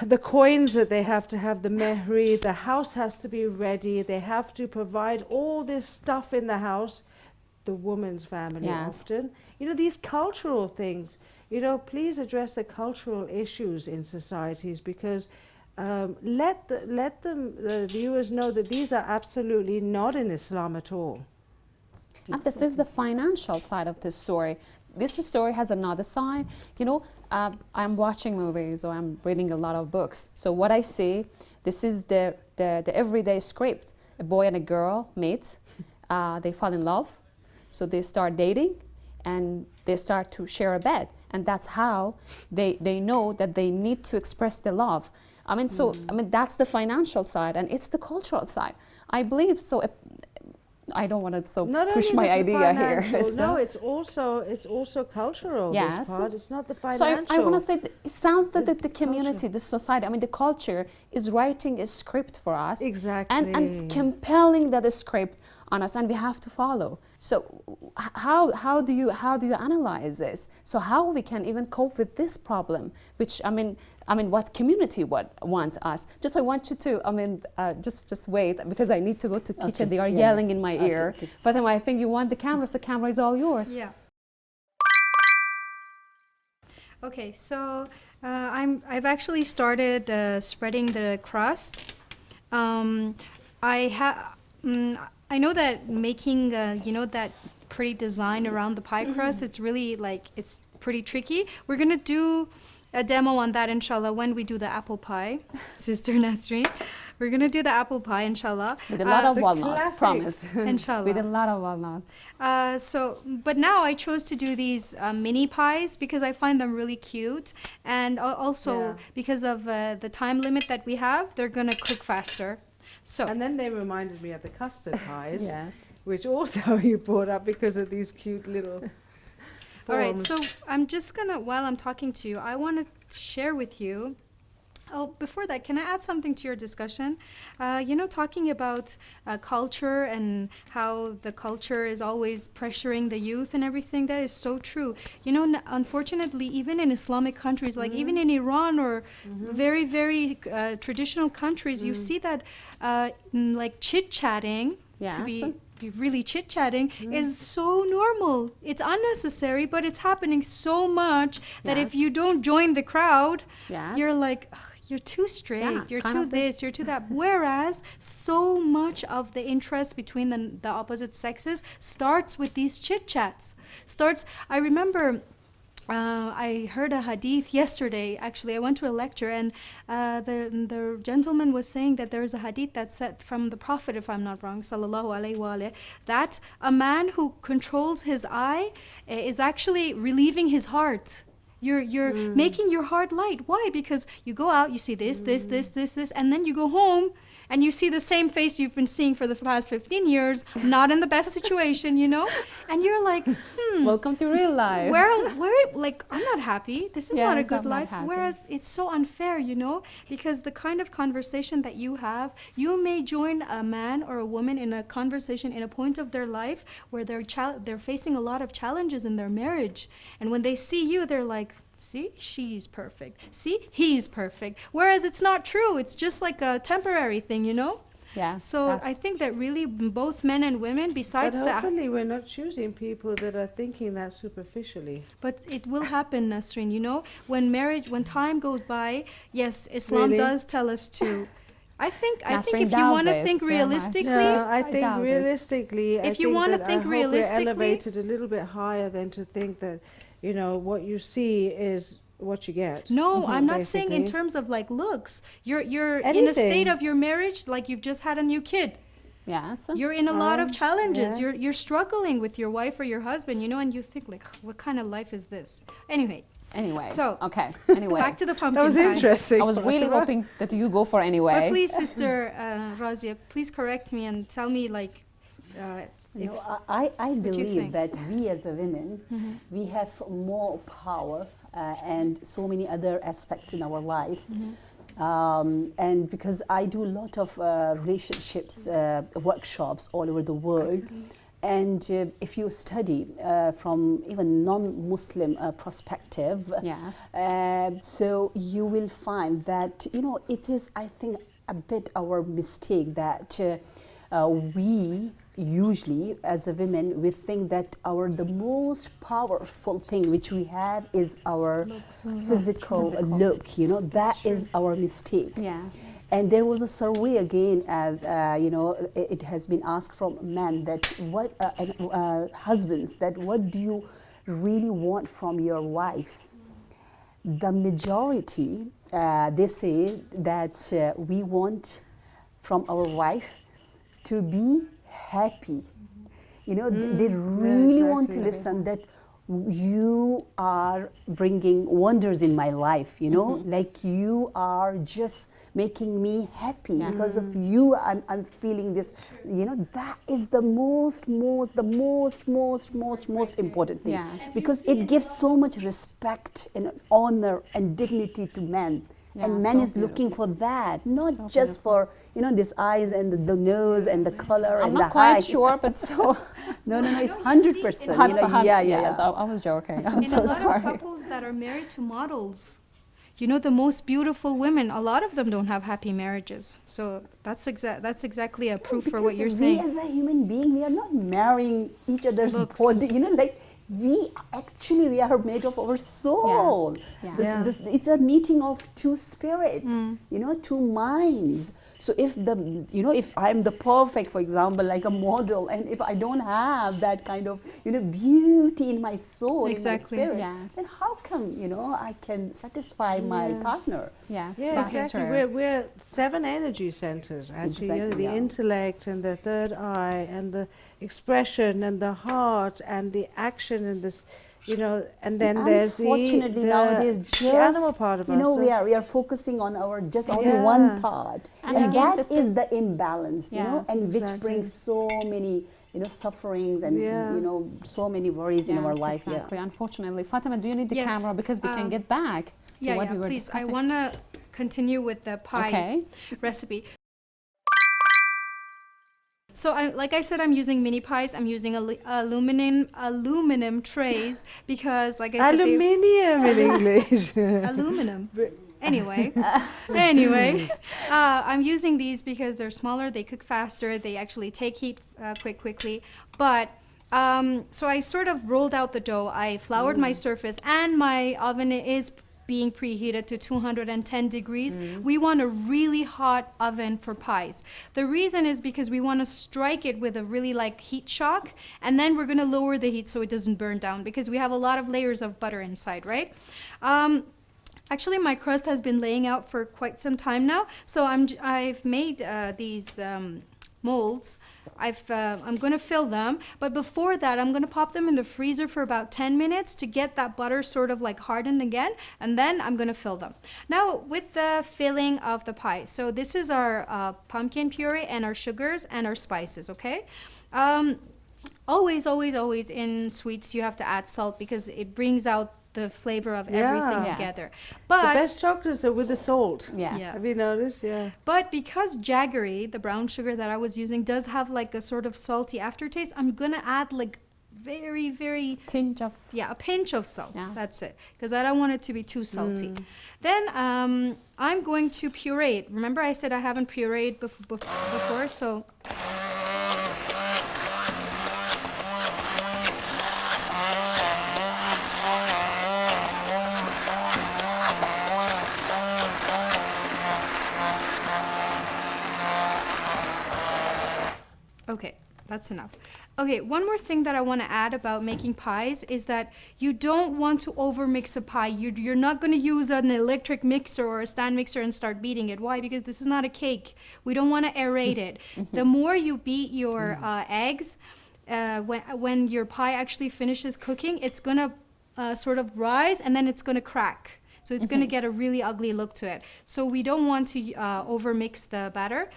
the coins that they have to have, the mehri, the house has to be ready, they have to provide all this stuff in the house, the woman's family Yes. often. These cultural things, please address the cultural issues in societies, because let the viewers know that these are absolutely not in Islam at all. And this is the financial side of this story. This story has another side. I'm watching movies or I'm reading a lot of books. So what I see, this is the everyday script. A boy and a girl meet, they fall in love, so they start dating, and they start to share a bed. And that's how they know that they need to express their love. That's the financial side, and it's the cultural side. I believe so. I don't want to Not push only my the idea here. financial, So- No, it's also cultural. Yes. This part. It's not the So financial. I want to say, that it sounds that This the community, the society, the culture is writing a script for us. Exactly. And it's compelling that script on us, and we have to follow. So how do you analyze this? So how we can even cope with this problem? Which what community would want us? Just I want you to just wait, because I need to go to kitchen. Okay, They are yeah. yelling in my Okay, ear. okay. Fatima, I think you want the camera, so camera is all yours. Yeah. Okay, so I've actually started spreading the crust. I know that making that pretty design around the pie crust, it's really it's pretty tricky. We're gonna do a demo on that, inshallah, when we do the apple pie, Sister Nasreen. We're gonna do the apple pie, inshallah. With a lot of the walnuts, classics. promise. Inshallah. With a lot of walnuts. But now I chose to do these mini pies because I find them really cute, and also Yeah. because of the time limit that we have, they're gonna cook faster. So And then they reminded me of the custard pies, Yes. which also you brought up because of these cute little forms. all right, so I'm just gonna, while I'm talking to you, I want to share with you. Oh, before that, can I add something to your discussion? Talking about culture and how the culture is always pressuring the youth and everything, that is so true. Unfortunately, even in Islamic countries, like even in Iran or very, very traditional countries, you see that chit-chatting, to be really chit-chatting, is so normal. It's unnecessary, but it's happening so much that if you don't join the crowd, Yes. you're like, "Ugh, you're too strict, Yeah, you're kind too of this, you're too that." Whereas so much of the interest between the opposite sexes starts with these chit-chats. I remember I heard a hadith yesterday. Actually, I went to a lecture, and the gentleman was saying that there is a hadith that's said from the Prophet, if I'm not wrong, sallallahu alaihi wa, that a man who controls his eye is actually relieving his heart. You're making your heart light. Why? Because you go out, you see this, and then you go home and you see the same face you've been seeing for the past 15 years, not in the best situation, and you're like, Welcome to real life. I'm not happy. This is not a Yes, good I'm not life. happy. Whereas it's so unfair, because the kind of conversation that you have, you may join a man or a woman in a conversation in a point of their life where they're facing a lot of challenges in their marriage. And when they see you, they're like, see, she's perfect. See, he's perfect. Whereas it's not true. It's just like a temporary thing, Yeah. So I think that really both men and women, But besides that, hopefully we're not choosing people that are thinking that superficially. but it will happen, Nasreen, when time goes by, yes, Islam Really? does tell us to. I think Nasreen if you doubt want to this think very much. realistically, No, I I think doubt this. realistically, If you wanna think we're realistically- elevated a little bit higher than to think that, what you see is what you get. no, I'm not saying in basically. terms of looks. You're in a Anything. state of your marriage like you've just had a new kid. Yes. You're in a lot of challenges. yeah. You're struggling with your wife or your husband, and you think what kind of life is this? Anyway, Anyway. So, okay. Anyway. back to the pumpkin That was pie. interesting. I was really Fatima. hoping that you go for anyway. But please, Sister Razia, please correct me and tell me if I you believe think? that we as a women, we have more power and so many other aspects in our life. And because I do a lot of relationships, workshops all over the world, And if you study from even non-Muslim perspective, Yes. so you will find that, you know, it is, I think, a bit our mistake that we usually, as a women, we think that the most powerful thing which we have is our physical look. You know, that is our mistake. Yes. And there was a survey again, you know, it has been asked from men that what, husbands, that what do you really want from your wives? The majority, they say that we want from our wife to be happy. You know, they really want to listen that you are bringing wonders in my life, you know, like you are just making me happy because of you. I'm feeling this, you know, that is the most important thing. Yes. Because it gives so much respect and honor and dignity to men. Yeah, and so man is beautiful. looking for that, not So just for, you know, this eyes and the nose and the color I'm and not the quite height. sure, but so. No, it's No, you see, 100%. in You know, yeah. Yes, I was joking. I'm In so a lot sorry. of couples that are married to models, you know, the most beautiful women, a lot of them don't have happy marriages. So that's exactly a proof for what you're Because saying. we as a human being, we are not marrying each other's Looks. body. You know, like we are made of our soul. Yes. Yeah. It's a meeting of two spirits, you know, two minds. So if if I'm the perfect, for example, like a model, and if I don't have that kind of, you know, beauty in my soul, Exactly. in my spirit, Yes. then how come, you know, I can satisfy my partner? Yes, Yeah, that's exactly. true. We're 7 energy centers, actually. You know, Exactly, the yeah. intellect and the third eye and the expression and the heart and the action and this, you know, and then there's Unfortunately, the nowadays, just, the animal part of you know, us. we are focusing on our just only Yeah. one part, And and, again, that this is is- the imbalance, you know, Yes, and which exactly. brings so many, you know, sufferings and Yeah. you know, so many worries in our Yes, life. exactly. Unfortunately, Fatima, do you need the Yes, camera because we can um, get back to Yeah, what yeah, we were please. I discussing? want to continue with the pie Okay. recipe. So, like I said, I'm using mini pies. I'm using aluminum trays because, like I said, Aluminium in English. aluminum. Anyway, I'm using these because they're smaller, they cook faster, they actually take heat quickly. But so I sort of rolled out the dough. I floured my surface, and my oven is being preheated to 210 degrees. We want a really hot oven for pies. The reason is because we want to strike it with a really like heat shock, and then we're going to lower the heat so it doesn't burn down because we have a lot of layers of butter inside, right? Actually, my crust has been laying out for quite some time now, so I've made these molds. I'm going to fill them, but before that, I'm going to pop them in the freezer for about 10 minutes to get that butter sort of like hardened again, and then I'm going to fill them. Now, with the filling of the pie, so this is our pumpkin puree and our sugars and our spices, okay? Always in sweets, you have to add salt because it brings out the flavor of everything Yes. together. The But best chocolates are with the salt. Yes. Yeah. Have you noticed? Yeah. But because jaggery, the brown sugar that I was using, does have like a sort of salty aftertaste, I'm gonna add like very Tinge of a pinch of salt. Yeah. That's it, because I don't want it to be too salty. Then I'm going to puree it. Remember, I said I haven't pureed before, so. Okay, that's enough. Okay, one more thing that I want to add about making pies is that you don't want to overmix a pie. You're not going to use an electric mixer or a stand mixer and start beating it. Why? Because this is not a cake. We don't want to aerate it. The more you beat your eggs, when your pie actually finishes cooking, it's going to sort of rise and then it's going to crack. So it's going to get a really ugly look to it. So we don't want to overmix the batter.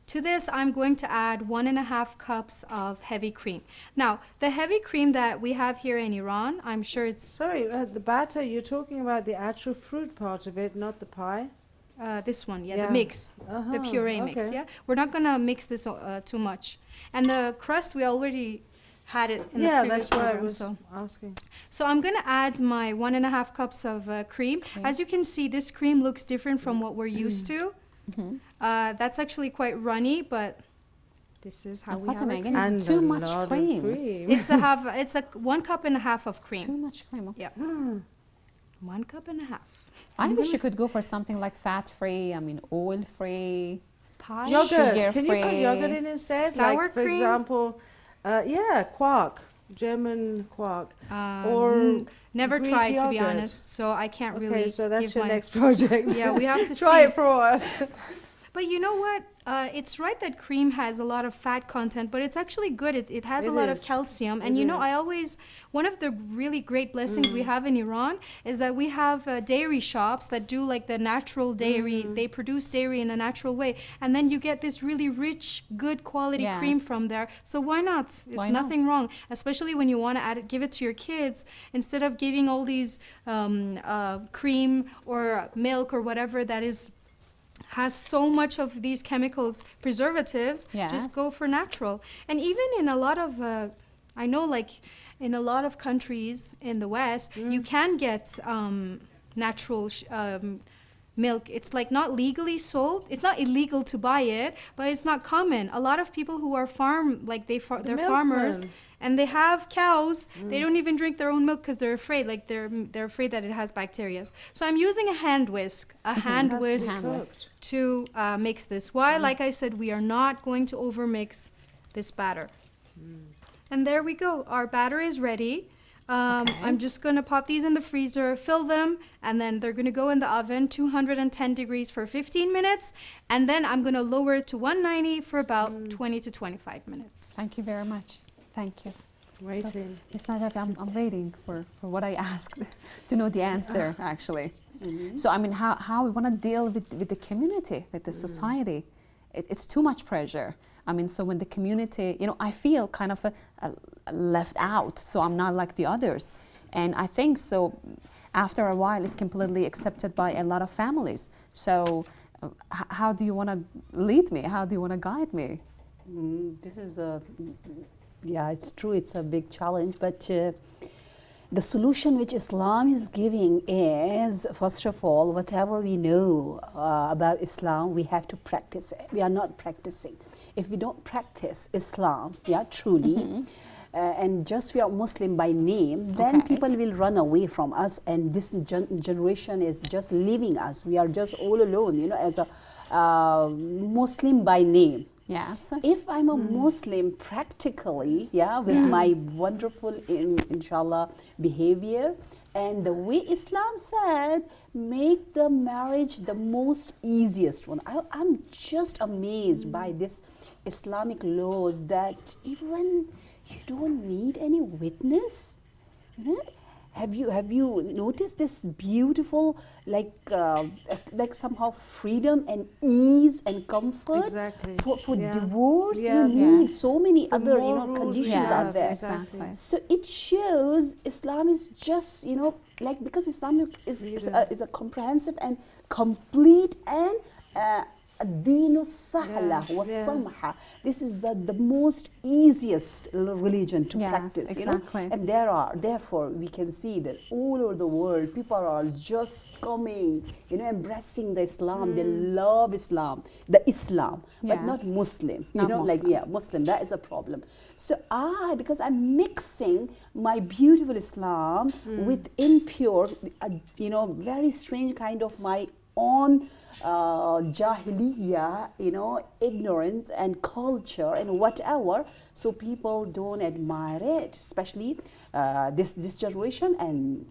To this, I'm going to add 1.5 cups of heavy cream. Now, the heavy cream that we have here in Iran, I'm sure it's... Sorry, the batter, you're talking about the actual fruit part of it, not the pie? this one, Yeah. the mix, the Uh-huh, puree mix. okay. Yeah, we're not gonna mix this too much. And the crust, we already had it in the Yeah, previous that's why I program. was So, asking. so I'm gonna add my 1.5 cups of cream. Cream. As you can see, this cream looks different from what we're used to. Mhm. That's actually quite runny, but this is how And we have Fatima, it. again, it's And too a much lot of cream. It's a half. It's a 1.5 cups of Too cream. much cream. Okay. Yeah, 1.5 cups. I wish you could go for something like fat-free, I mean Pie. oil-free. Yogurt. Can you put Sugar-free. yogurt in instead? Sour like, for cream? example, yeah, quark, German quark. Or Never Greek tried, to be yogurt. honest. So I can't Okay, really. so that's give your my- next project. Yeah, we have to Try see. it for us. But you know what? It's right that cream has a lot of fat content, but it's actually good. It has It a lot of is. calcium. And It you know, is. I always, one of the really great blessings we have in Iran is that we have dairy shops that do like the natural dairy. They produce dairy in a natural way. And then you get this really rich, good quality cream Yes. from there. So why not? It's Why not? nothing wrong, especially when you want to give it to your kids instead of giving all these cream or milk or whatever that has so much of these chemicals, preservatives. Yes. Just go for natural. And even in a lot of, I know like in a lot of countries in the West, you can get natural milk. It's like not legally sold. It's not illegal to buy it, but it's not common. A lot of people who are they're farmers milkman. and they have cows. They don't even drink their own milk because they're afraid. Like they're afraid that it has bacteria. So I'm using a hand whisk, Hand whisk. whisk. to mix this. Why? Like I said, we are not going to overmix this batter. And there we go. Our batter is ready. I'm just going to pop these in the freezer, fill them, and then they're going to go in the oven, 210 degrees for 15 minutes. And then I'm going to lower it to 190 for about 20 to 25 minutes. Thank you very much. Thank you. Waiting. It's not that I'm waiting for what I asked to know the answer, actually. So, I mean, how we want to deal with the community, with the society. It's too much pressure. I mean, so when the community, you know, I feel kind of left out, so I'm not like the others. And I think so after a while it's completely accepted by a lot of families. So how do you want to lead me? How do you want to guide me? This is yeah, it's true, it's a big challenge, but the solution which Islam is giving is, first of all, whatever we know about Islam, we have to practice it. We are not practicing. If we don't practice Islam, yeah, truly, and just we are Muslim by name, then Okay. people will run away from us, and this generation is just leaving us. We are just all alone, you know, as a Muslim by name. Yes. If I'm a Muslim practically, yeah, with my wonderful, inshallah, behavior, and the way Islam said, make the marriage the most easiest one. I'm just amazed by this Islamic laws that even you don't need any witness. You know? Have you noticed this beautiful like somehow freedom and ease and comfort? Exactly. For Yeah. divorce, Yeah. you need Yes. so many The other more rules we conditions have, out there. exactly. So it shows Islam is just like because Islam is a comprehensive and complete and Dinu sahla wa yeah. samha. This is the most easiest religion to Yes, practice. exactly. And therefore we can see that all over the world people are just coming, embracing the Islam. They love Islam, the Islam, but not Yes. Muslim. Not Muslim. Muslim. That is a problem. So because I'm mixing my beautiful Islam with impure, very strange kind of my own jahiliyyah, ignorance and culture and whatever. So people don't admire it, especially this generation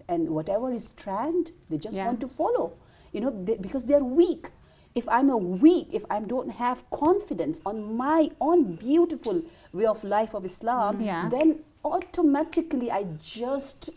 and whatever is trend, they just want to Yes. follow, because they're weak. If I'm if I don't have confidence on my own beautiful way of life of Islam, Yes. then automatically I just,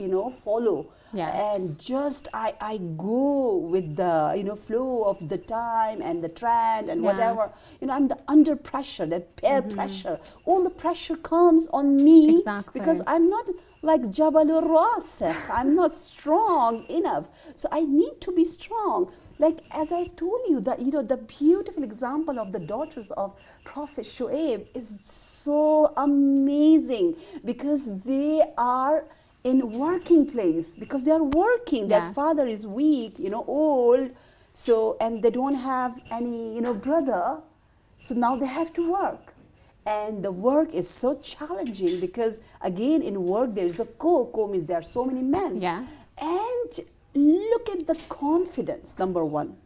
follow. Yes. And just I go with the flow of the time and the trend and whatever. Yes. I'm under pressure, that peer pressure. All the pressure comes on me Exactly. because I'm not like Jabal Rasikh. I'm not strong enough. So I need to be strong. like as I've told you, that the beautiful example of the daughters of Prophet Shu'aib is so amazing, because they are in working place, because they are working. Their Yes. father is weak, old, so, and they don't have any brother, so now they have to work. And the work is so challenging, because again, in work there is a co means there are so many men. Yes. And look at the confidence, number one.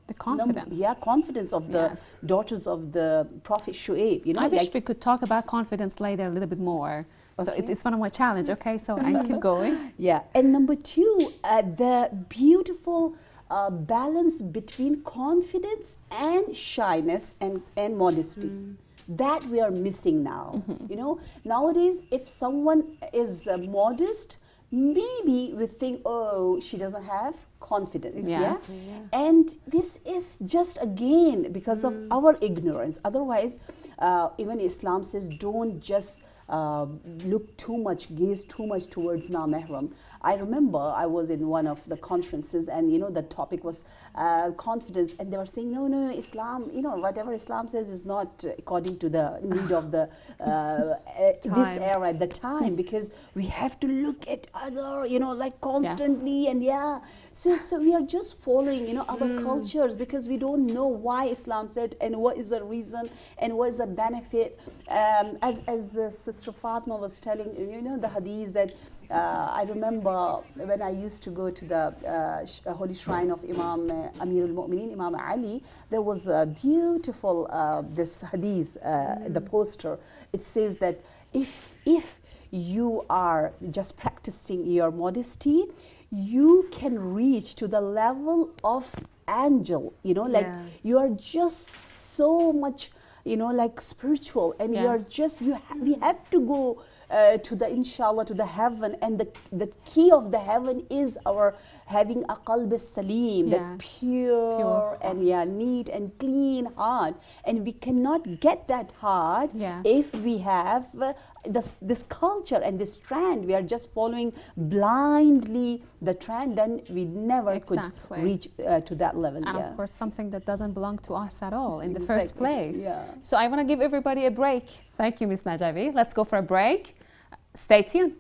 The confidence. Confidence of the Yes. daughters of the Prophet Shu'aib. I wish we could talk about confidence later a little bit more. So it's one of my challenge. Okay, so I keep going. Yeah, and number two, the beautiful balance between confidence and shyness and modesty. That we are missing now. Nowadays, if someone is modest, maybe we think, oh, she doesn't have confidence. Yes. And this is just again because of our ignorance. Otherwise, even Islam says, don't just look too much, gaze too much towards na-mahram. I remember I was in one of the conferences, and the topic was confidence, and they were saying, no, Islam, whatever Islam says is not according to the need of the this era at the time, because we have to look at other, like constantly, and so we are just following, other cultures, because we don't know why Islam said, and what is the reason, and what is the benefit. As Sister Fatma was telling, the hadith that I remember when I used to go to the holy shrine of Imam Amir al-Mu'mineen, Imam Ali, there was a beautiful this hadith, the poster. It says that if you are just practicing your modesty, you can reach to the level of angel, like you are just so much, like spiritual, and you are just, we have to go to the, inshallah, to the heaven, and the key of the heaven is our having a qalb salim, that pure and neat and clean heart, and we cannot get that heart if we have this culture and this trend. We are just following blindly the trend, then we never could reach to that level. And of course, something that doesn't belong to us at all in the first place. So I want to give everybody a break. Thank you, Ms. Najavi. Let's go for a break. Stay tuned.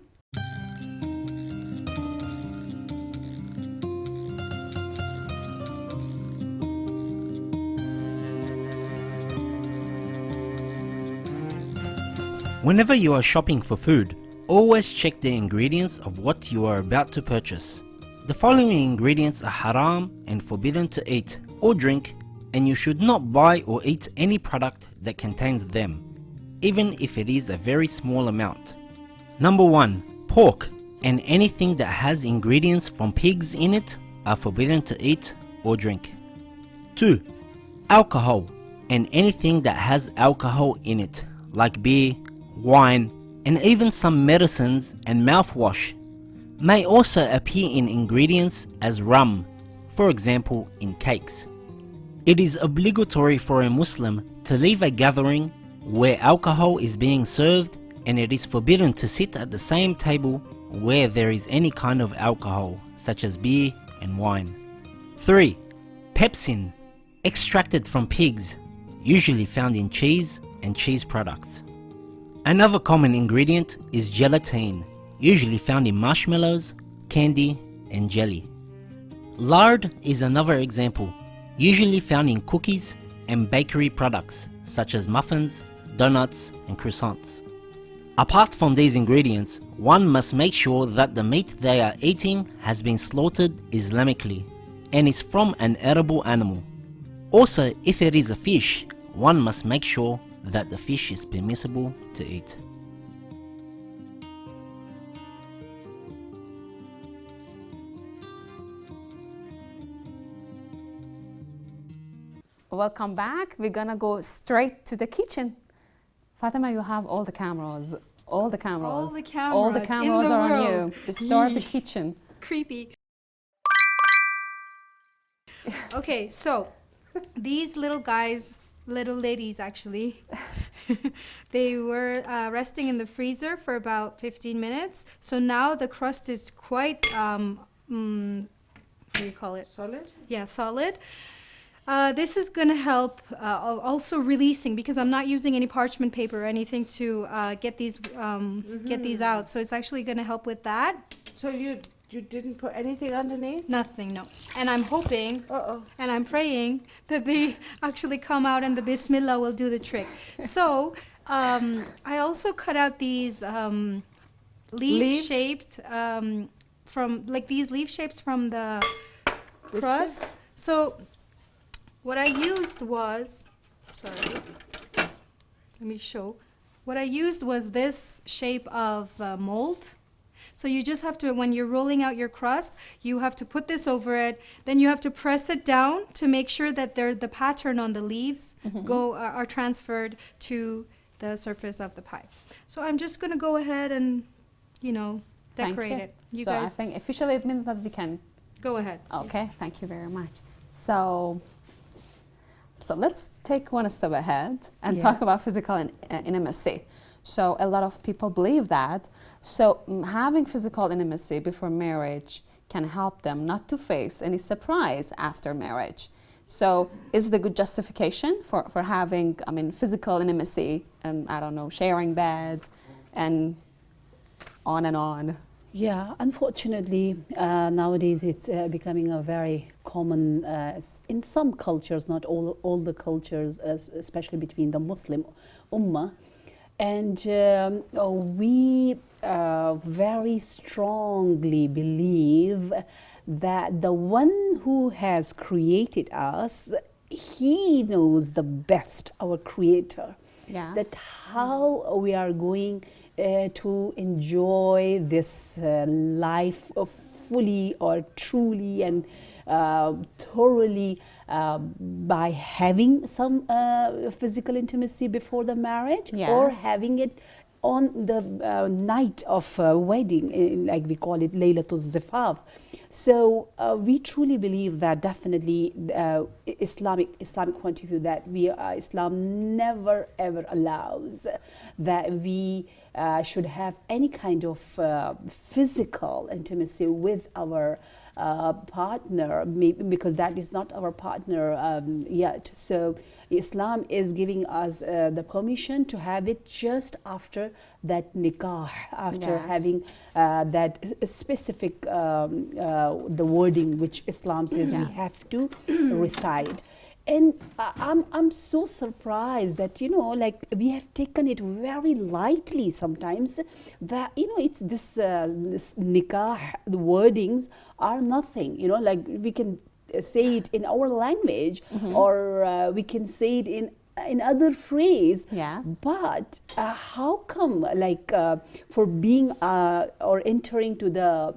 Whenever you are shopping for food, always check the ingredients of what you are about to purchase. The following ingredients are haram and forbidden to eat or drink, and you should not buy or eat any product that contains them, even if it is a very small amount. Number 1. Pork and anything that has ingredients from pigs in it are forbidden to eat or drink. 2. Alcohol and anything that has alcohol in it, like beer, wine, and even some medicines and mouthwash, may also appear in ingredients as rum, for example in cakes. It is obligatory for a Muslim to leave a gathering where alcohol is being served, and it is forbidden to sit at the same table where there is any kind of alcohol, such as beer and wine. 3. Pepsin, extracted from pigs, usually found in cheese and cheese products. Another common ingredient is gelatin, usually found in marshmallows, candy, and jelly. Lard is another example, usually found in cookies and bakery products such as muffins, donuts, and croissants. Apart from these ingredients, one must make sure that the meat they are eating has been slaughtered Islamically and is from an edible animal. Also, if it is a fish, one must make sure that the fish is permissible to eat. Welcome back. We're gonna go straight to the kitchen. Fatima, you have all the cameras. All the cameras. All the cameras. All the cameras in the are world. on you. The start the kitchen. Creepy. Okay, so these little guys, little ladies actually, they were resting in the freezer for about 15 minutes. So now the crust is quite what do you call it? Solid? Yeah, solid. This is going to help also releasing, because I'm not using any parchment paper or anything to get these out. So it's actually going to help with that. So you didn't put anything underneath? Nothing, no. And I'm hoping Uh-oh. and I'm praying that they actually come out and the Bismillah will do the trick. So I also cut out these leaf-shaped from these leaf shapes from the crust. So what I used was, let me show. What I used was this shape of mold. So you just have to, when you're rolling out your crust, you have to put this over it. Then you have to press it down to make sure that the pattern on the leaves are transferred to the surface of the pie. So I'm just going to go ahead and, decorate it. You so guys I think officially it means that we can. go ahead. Okay, Yes. thank you very much. So let's take one step ahead and talk about physical intimacy. So a lot of people believe that. So having physical intimacy before marriage can help them not to face any surprise after marriage. So is the good justification for having, physical intimacy and, sharing bed and on and on? Yeah, unfortunately, nowadays it's becoming a very common, in some cultures, not all the cultures, especially between the Muslim Ummah. And we very strongly believe that the one who has created us, he knows the best, our creator. Yes. That how we are going to enjoy this life fully or truly and thoroughly by having some physical intimacy before the marriage, or Yes. having it on the night of wedding, like we call it Laylatul Zifaf. So we truly believe that definitely Islamic point of view, that Islam never ever allows that we should have any kind of physical intimacy with our partner, because that is not our partner yet. So Islam is giving us the permission to have it just after that nikah, after Yes. having that specific the wording which Islam says we Yes. have to recite. And I'm so surprised that, we have taken it very lightly sometimes, that, it's this nikah, the wordings are nothing, like we can say it in our language, or we can say it in other phrase. Yes. But how come, for being or entering to the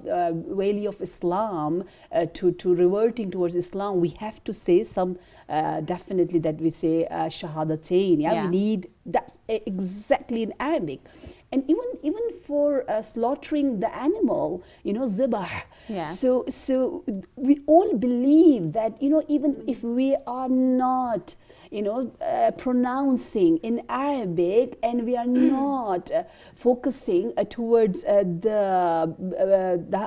way of Islam, to reverting towards Islam, we have to say some, definitely that we say shahadatain. Yeah, Yes. we need that exactly in Arabic. And even for slaughtering the animal, zibah. Yes. So we all believe that, even if we are not, pronouncing in Arabic, and we are not focusing towards the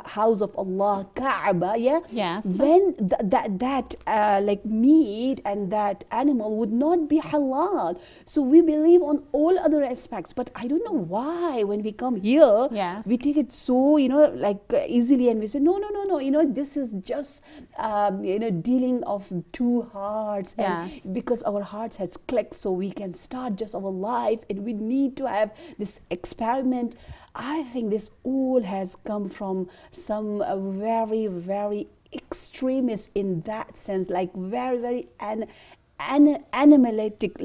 house of Allah, Kaaba, Yes. then that meat and that animal would not be halal. So we believe on all other aspects, but I don't know why when we come here, Yes. we take it so easily, and we say no, this is just dealing of two hearts, Yes. and because our hearts has clicked, so we can start just our life, and we need to have this experiment. I think this all has come from some very, very extremist in that sense, like very, very animalistic,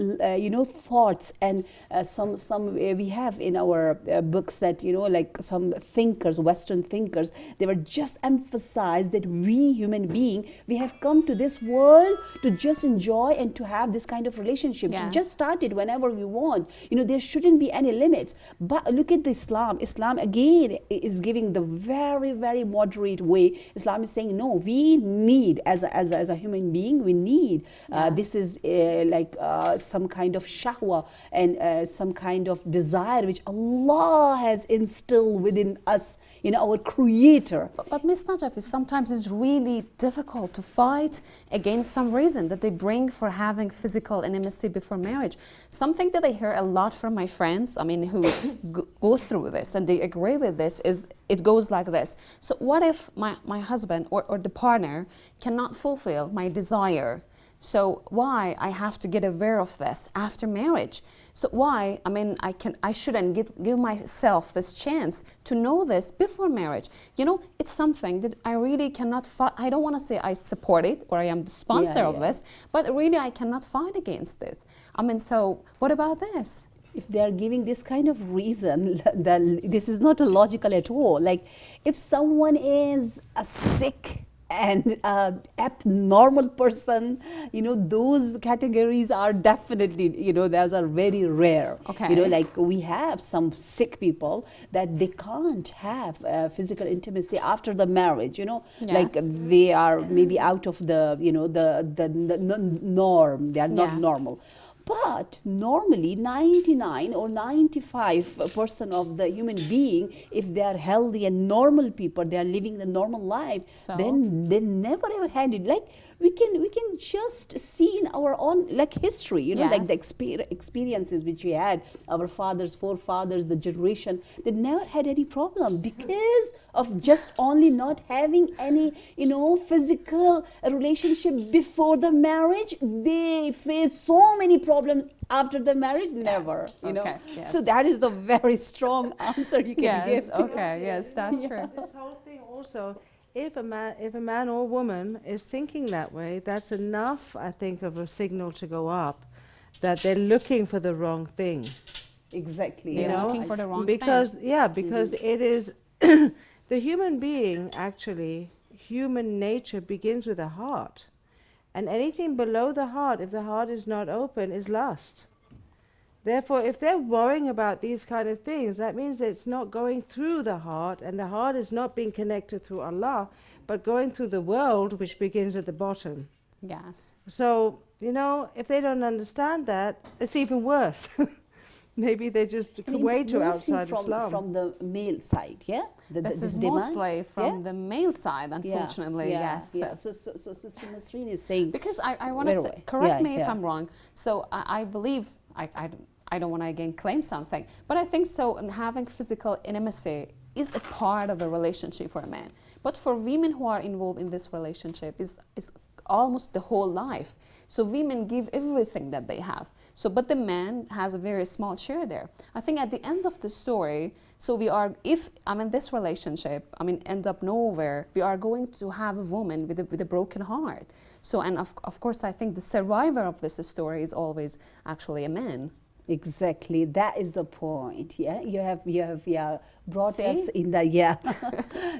thoughts, and some we have in our books that some thinkers, Western thinkers, they were just emphasized that we human being, we have come to this world to just enjoy and to have this kind of relationship, to Yes. just start it whenever we want. There shouldn't be any limits. But look at the Islam. Islam again is giving the very, very moderate way. Islam is saying no, we need as a human being, we need Yes. this is is like some kind of shahwa and some kind of desire which Allah has instilled within us, our Creator. But Ms. Najaf, sometimes it's really difficult to fight against some reason that they bring for having physical intimacy before marriage. Something that I hear a lot from my friends, who go through this and they agree with this, is it goes like this. So what if my husband or the partner cannot fulfill my desire? So why I have to get aware of this after marriage? So why, I shouldn't give myself this chance to know this before marriage. It's something that I really cannot fight. I don't want to say I support it or I am the sponsor of this, but really I cannot fight against this. So what about this? If they are giving this kind of reason, then this is not logical at all. Like, if someone is a sick and abnormal person, those categories are definitely, those are very rare. Okay. Like we have some sick people that they can't have physical intimacy after the marriage, Yes. like they are maybe out of the, the norm, they are not Yes. normal. But normally 99 or 95% of the human being, if they are healthy and normal people, they are living the normal life, So? then they never ever had it. Like we can just see in our own history, like Yes. the experiences which we had, our fathers, forefathers, the generation, they never had any problem because of just only not having any, physical relationship before the marriage. They face so many problems after the marriage, never, Okay, yes. So that is a very strong answer you can Yes, give. okay, yes, that's true. This whole thing also, if a man or woman is thinking that way, that's enough, I think, of a signal to go up that they're looking for the wrong thing. Exactly. They're know, looking for the wrong Because thing. because it is the human being, actually, human nature begins with the heart. And anything below the heart, if the heart is not open, is lust. Therefore, if they're worrying about these kind of things, that means that it's not going through the heart, and the heart is not being connected through Allah, but going through the world, which begins at the bottom. Yes. So, if they don't understand that, it's even worse. Maybe they're just I mean, way it's too mostly outside Islam. from the male side, yeah? This is demand? mostly from Yeah? the male side, unfortunately, Yeah, yes. yeah. So Sister Nasreen is saying, Because I want to Wait, say, wait. correct Yeah, me if yeah. I'm wrong. So I believe, I don't want to again claim something, but I think so having physical intimacy is a part of a relationship for a man. But for women who are involved in this relationship is almost the whole life. So women give everything that they have. So, but the man has a very small share there. I think at the end of the story, so we are, if this relationship, end up nowhere, we are going to have a woman with a broken heart. So, and of course, I think the survivor of this story is always actually a man. exactly, that is the point. Yeah, you have brought See? us in the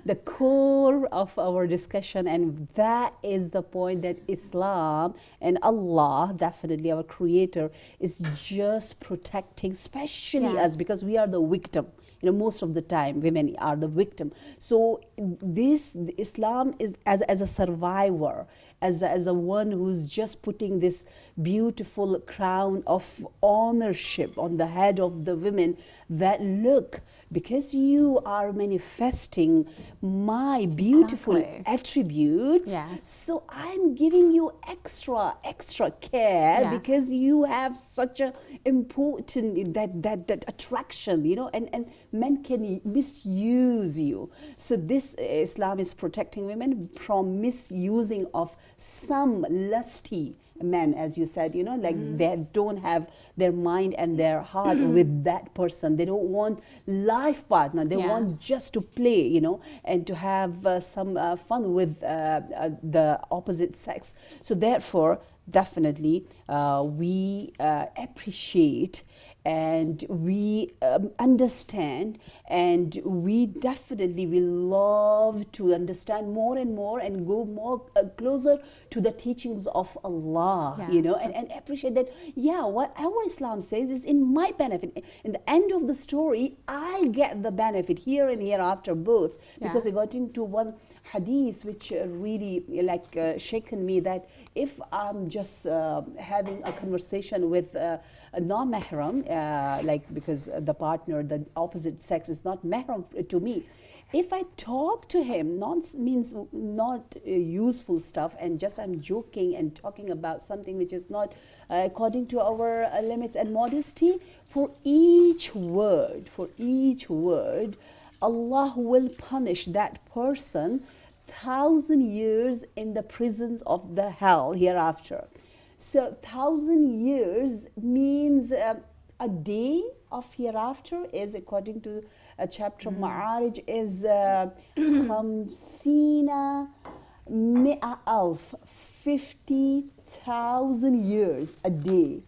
the core of our discussion, and that is the point that Islam and Allah, definitely our Creator, is just protecting, especially us, Yes. because we are the victim. Most of the time women are the victim. So this Islam is as a survivor, as a one who's just putting this beautiful crown of ownership on the head of the women, that look, because you are manifesting my beautiful Exactly. attributes, Yes. so I'm giving you extra care, Yes. because you have such a important that attraction, and men can misuse you. So this Islam is protecting women from misusing of some lusty men, as you said, they don't have their mind and their heart with that person. They don't want life partner. They want Yes. just to play, and to have some fun with the opposite sex. So therefore, definitely, we appreciate and we understand, and we definitely will love to understand more and more and go more closer to the teachings of Allah, Yes. and appreciate that, whatever Islam says is in my benefit. In the end of the story, I get the benefit here and hereafter both, because Yes. according to one hadith which really shaken me, that if I'm just having a conversation with a non-mahram, because the partner, the opposite sex is not mahram to me, if I talk to him, means not useful stuff, and just I'm joking and talking about something which is not according to our limits and modesty, for each word, Allah will punish that person 1,000 years in the prisons of the hell hereafter. So 1,000 years means a day of hereafter is, according to a chapter of Ma'arij, is 50,000 years a day.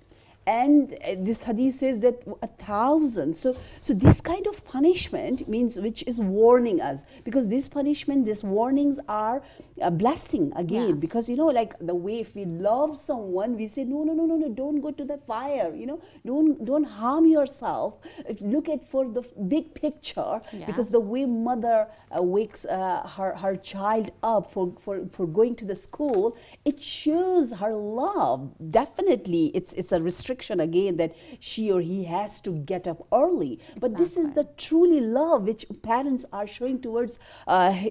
And this hadith says that 1,000. So this kind of punishment means, which is warning us, because this punishment, these warnings are a blessing again. Yes. Because like the way, if we love someone, we say no, don't go to the fire. Don't harm yourself. Look at for the big picture. Yes. Because the way mother wakes her child up for going to the school, it shows her love. Definitely, it's a restriction again, that she or he has to get up early. But this is the truly love which parents are showing towards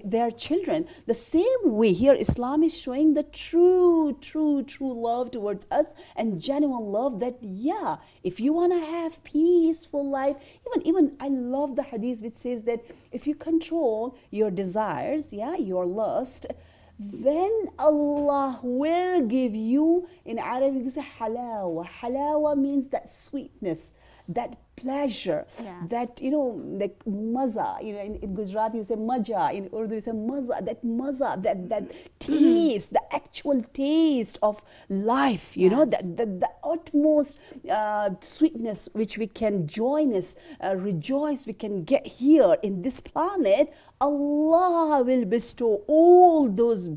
their children. The same way here, Islam is showing the true love towards us, and genuine love, that if you want to have peaceful life, even I love the hadith which says that if you control your desires, your lust, then Allah will give you, in Arabic it's halawa. Halawa means that sweetness, that pleasure, that like maza. In Gujarati you say maja, in Urdu you say maza. That maza, that taste, the actual taste of life. The utmost sweetness which we can rejoice, we can get here in this planet. Allah will bestow all those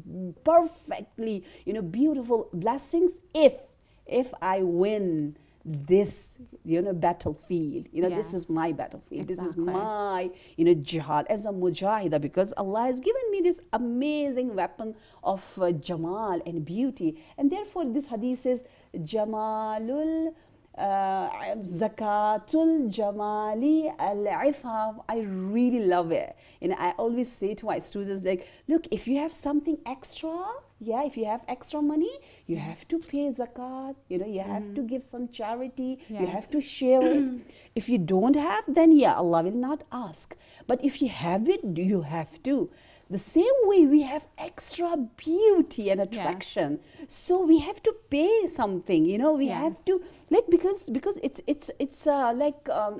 perfectly, beautiful blessings if I win this, battlefield. This is my battlefield. This is my, jihad as a mujahida, because Allah has given me this amazing weapon of jamal and beauty. And therefore this hadith says, Jamalul Zakatul Jamali al-Ifaf. I really love it. I always say to my students, look, if you have something extra, if you have extra money, you have to pay zakat, you have to give some charity, you have to share it. If you don't have, then Allah will not ask. But if you have it, you have to. The same way we have extra beauty and attraction, so we have to pay something. We have to, because it's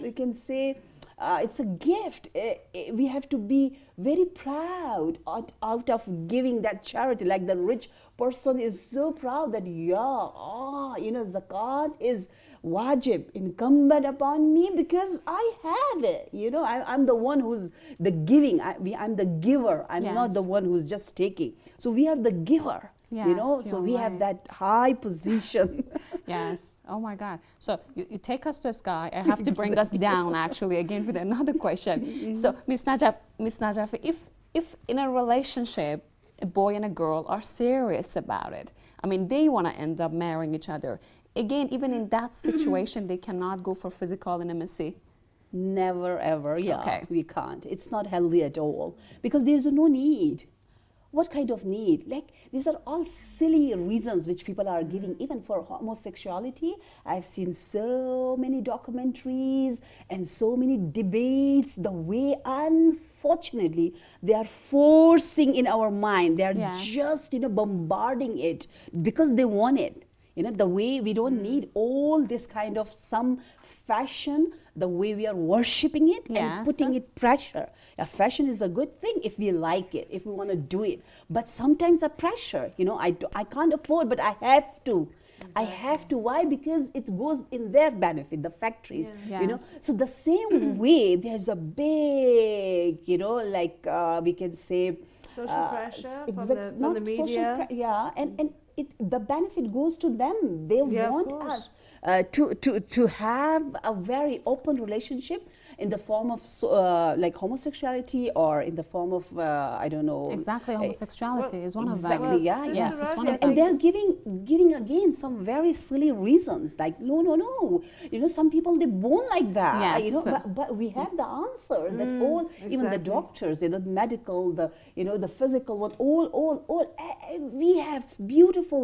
we can say it's a gift. We have to be very proud out of giving that charity. Like the rich person is so proud that zakat is wajib, incumbent upon me, because I have it. I'm the one who's the giving. I'm the giver. I'm not the one who's just taking. So we are the giver. So we have that high position. Yes. Oh my God. So you take us to the sky. I have to bring us down actually again with another question. So Ms. Najaf, if in a relationship a boy and a girl are serious about it, they want to end up marrying each other. Again, even in that situation, they cannot go for physical intimacy. Never ever. Okay. We can't. It's not healthy at all, because there's no need. What kind of need? These are all silly reasons which people are giving, even for homosexuality. I've seen so many documentaries and so many debates, the way, unfortunately, they are forcing in our mind. They are just, bombarding it because they want it. The way we don't need all this kind of some fashion, the way we are worshipping it and putting it pressure. Fashion is a good thing if we like it, if we want to do it. But sometimes a pressure, I can't afford, but I have to. Exactly. I have to. Why? Because it goes in their benefit, the factories, So the same way, there's a big, we can say, social pressure from the media. And the benefit goes to them. They want us to have a very open relationship in the form of like homosexuality or in the form of I don't know. Exactly, homosexuality is one of them. Exactly, yeah, Sister yes. it's one Raja, of And them. they're giving again some very silly reasons, like no, no, no. You know, some people they born like that. You know, Yes. but we have the answer that all, even the exactly. doctors, the medical, the the physical one, all. We have beautiful,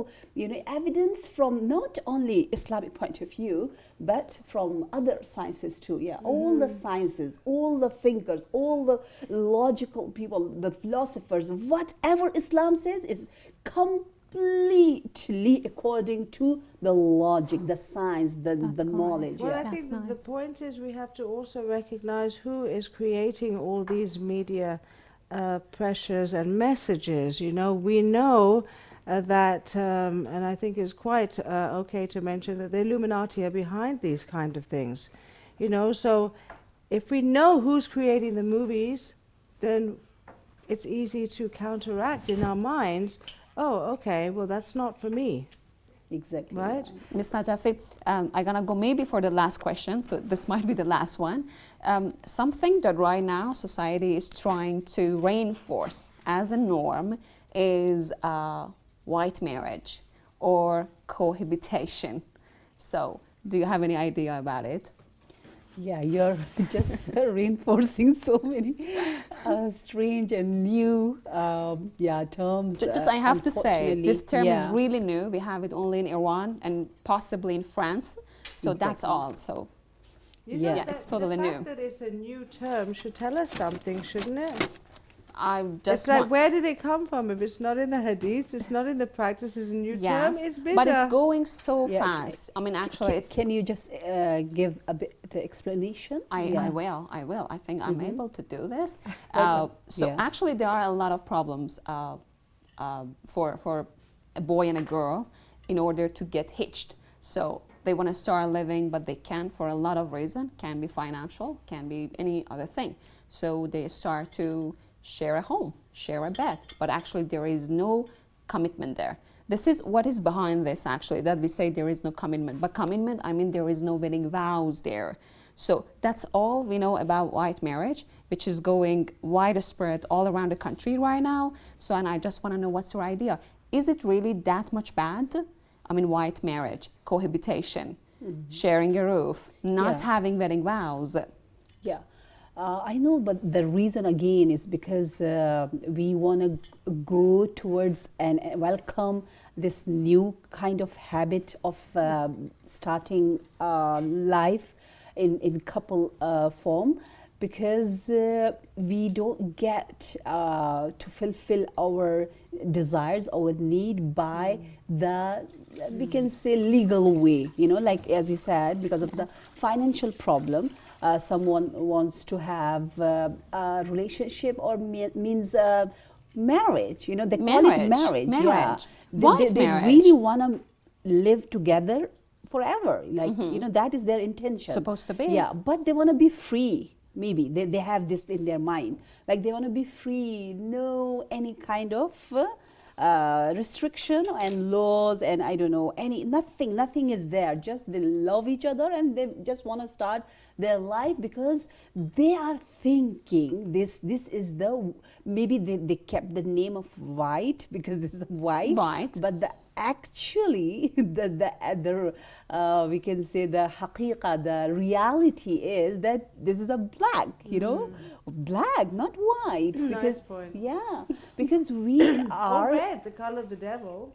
evidence from not only Islamic point of view, but from other sciences too. Yeah, all the sciences, all the thinkers, all the logical people, the philosophers, whatever Islam says is completely according to the logic, the science, the correct. knowledge. Well, Yeah. I That's think the nice. point is we have to also recognize who is creating all these media pressures and messages. You know, we know that, and I think it's quite okay to mention that the Illuminati are behind these kind of things. You know, so if we know who's creating the movies, then it's easy to counteract in our minds. Oh, okay, well, that's not for me, Exactly. right? Ms. Najafi, I'm gonna go maybe for the last question, so this might be the last one. Something that right now society is trying to reinforce as a norm is white marriage or cohabitation. So, do you have any idea about it? Yeah, you're just reinforcing so many strange and new terms. Just I have to say, this term is yeah. really new. We have it only in Iran and possibly in France. So that's Exactly. all. So You Yeah. know, Yeah, that- it's totally the new. fact that it's a new term should tell us something, shouldn't it? I It's just like, want, where did it come from? If it's not in the hadith, it's not in the practice, it's a new term, yes, it's bigger. but it's going so Yeah. fast. I mean, actually, it's. Can you just give a bit the explanation? I Yeah. will. I think I'm able to do this. Well, So yeah. actually, there are a lot of problems for a boy and a girl in order to get hitched. So they want to start living, but they can't for a lot of reasons. Can be financial, can be any other thing. So they start to share a home, share a bed, but actually there is no commitment there. This is what is behind this actually, that we say there is no commitment. But commitment, I mean there is no wedding vows there. So that's all we know about white marriage, which is going widespread all around the country right now. So, and I just want to know, what's your idea? Is it really that much bad? I mean, white marriage, cohabitation, sharing a roof, not Yeah. having wedding vows. Yeah, I know, but the reason again is because we want to go towards and welcome this new kind of habit of starting life in couple form, because we don't get to fulfill our desires, our need by the, we can say, legal way, you know, like as you said, because of the financial problem. Someone wants to have a relationship or means marriage, you know, they call it marriage. Yeah. Marriage. They, White they marriage. really want to live together forever, like, you know, that is their intention. Supposed to be. Yeah, but they want to be free. Maybe they have this in their mind, like they want to be free, no any kind of restriction and laws, and I don't know, nothing is there. Just they love each other and they just want to start their life because they are thinking this is the, maybe they kept the name of white because this is white, White. but the actually the other we can say the haqiqa, the reality is that this is a black, you know, black, not white. Nice Because point. yeah, because we Or are red, the color of the devil.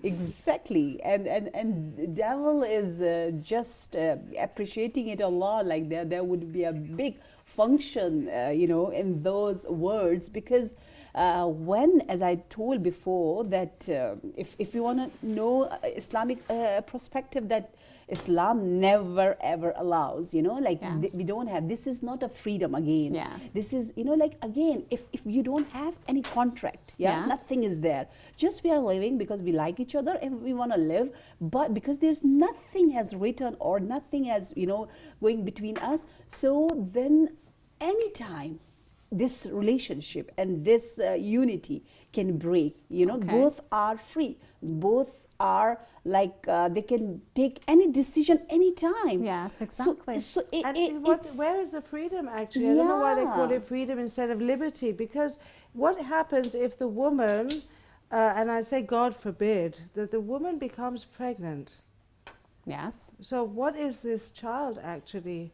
exactly, and the devil is just appreciating it a lot, like there would be a big function you know, in those words, because when, as I told before, that if you want to know Islamic perspective, that Islam never ever allows, you know, like Yes. we don't have, this is not a freedom again. Yes. This is, you know, like again, if you don't have any contract, yeah, Yes. nothing is there. Just we are living because we like each other and we want to live, but because there's nothing has written or nothing has, you know, going between us. So then anytime this relationship and this unity can break, you know, Okay. both are free, both are like they can take any decision anytime. Yes, exactly. So And it's, where is the freedom actually? I don't know why they call Yeah. it freedom instead of liberty, because what happens if the woman, and I say God forbid, that the woman becomes pregnant? Yes. So what is this child actually?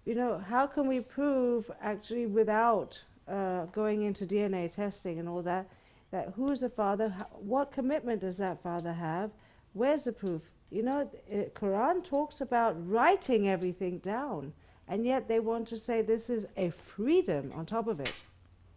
You know, how can we prove actually without going into DNA testing and all that, that who's the father, what commitment does that father have, where's the proof? You know, Quran talks about writing everything down, and yet they want to say this is a freedom on top of it.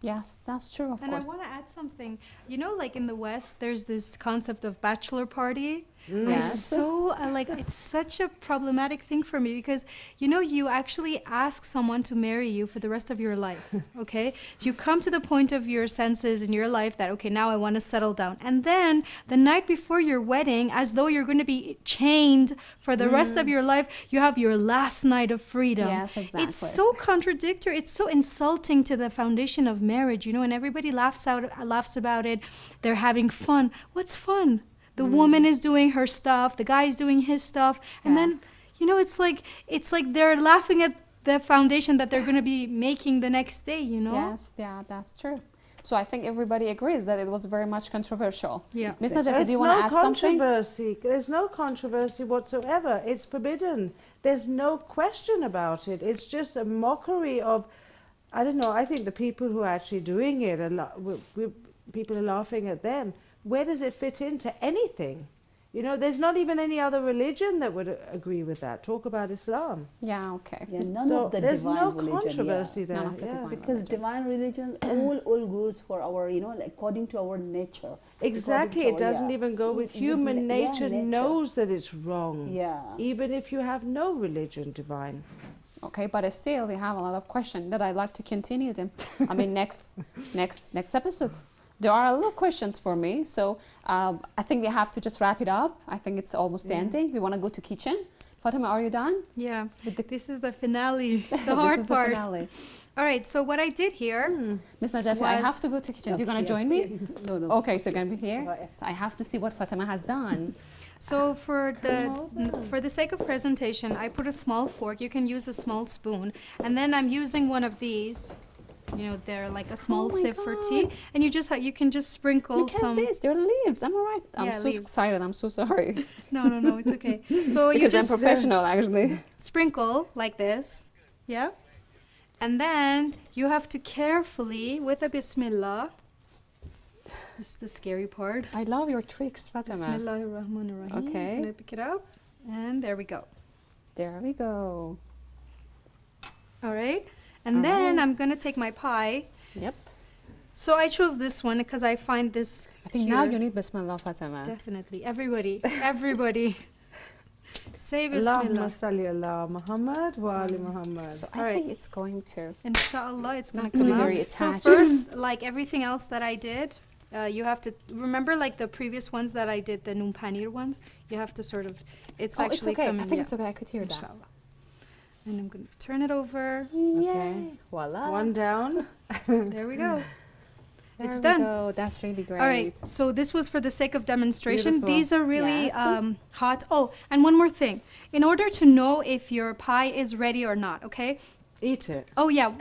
Yes, that's true, of And course. I want to add something. You know, like in the West, there's this concept of bachelor party. Yes. It's such a problematic thing for me because, you know, you actually ask someone to marry you for the rest of your life, okay? So you come to the point of your senses in your life that, okay, now I want to settle down. And then the night before your wedding, as though you're going to be chained for the rest of your life, you have your last night of freedom. Yes, exactly. It's so contradictory. It's so insulting to the foundation of marriage, you know, and everybody laughs about it. They're having fun. What's fun? The woman is doing her stuff, the guy is doing his stuff, and then, Yes. you know, it's like they're laughing at the foundation that they're going to be making the next day, you know? Yes, yeah, that's true. So I think everybody agrees that it was very much controversial. Yeah. Ms. Najafi, do There's you want to no add something? controversy. There's no controversy whatsoever. It's forbidden. There's no question about it. It's just a mockery of, I don't know, I think the people who are actually doing it, people are laughing at them. Where does it fit into anything? You know, there's not even any other religion that would agree with that. Talk about Islam. Yeah, okay. yeah, none So of the there's divine no religion. controversy Yeah. there. None of the divine Because religion. divine religion all goes for our, you know, like, according to our nature. Exactly. According It to our- doesn't yeah. even go with With human na- yeah, nature. nature. Knows that it's wrong. Yeah. Even if you have no religion divine. Okay, but still we have a lot of questions that I'd like to continue them. I mean, next episode. There are a lot of questions for me, so I think we have to just wrap it up. I think it's almost ending. We want to go to kitchen. Fatima, are you done? Yeah. With the- This is the finale, the This hard is the part. finale. All right, so what I did here, Ms. Najafi, I Was- have to go to kitchen. You're going to Yeah. join me? No, no. Okay, so you're going to be here? Right. So I have to see what Fatima has done. so for the sake of presentation, I put a small fork. You can use a small spoon. And then I'm using one of these. You know, they're like a small my sieve for tea. And you can just sprinkle Look some. at this. They're leaves. Am I right? I'm Yeah, so leaves. excited. I'm so sorry. No, it's okay. So you Because I'm just professional, actually. sprinkle like this, yeah? And then you have to carefully, with a bismillah, this is the scary part. I love your tricks, Fatima. Bismillahirrahmanirrahim. Okay. And I pick it up, and there we go. There we go. All right? And All then right. I'm gonna take my pie. Yep. So I chose this one because I find this I think now here. you need Bismillah, Fatima. Definitely. Everybody. Say Allahumma bismillah. salli ala Muhammad wa ali Muhammad. So All I right. think it's going to. Inshallah, it's gonna Not to be come out. very So attached. first, like everything else that I did, you have to remember, like the previous ones that I did, the noon paneer ones. You have to sort of, it's Oh, it's actually okay. I coming. think yeah. it's okay. I could hear that. Inshallah. And I'm gonna turn it over. Yay. Voila. One down. There we go. There It's we done. go. That's really great. All right. So this was for the sake of demonstration. Beautiful. These are really Yes. hot. Oh, and one more thing. In order to know if your pie is ready or not, okay? Eat it. Oh yeah,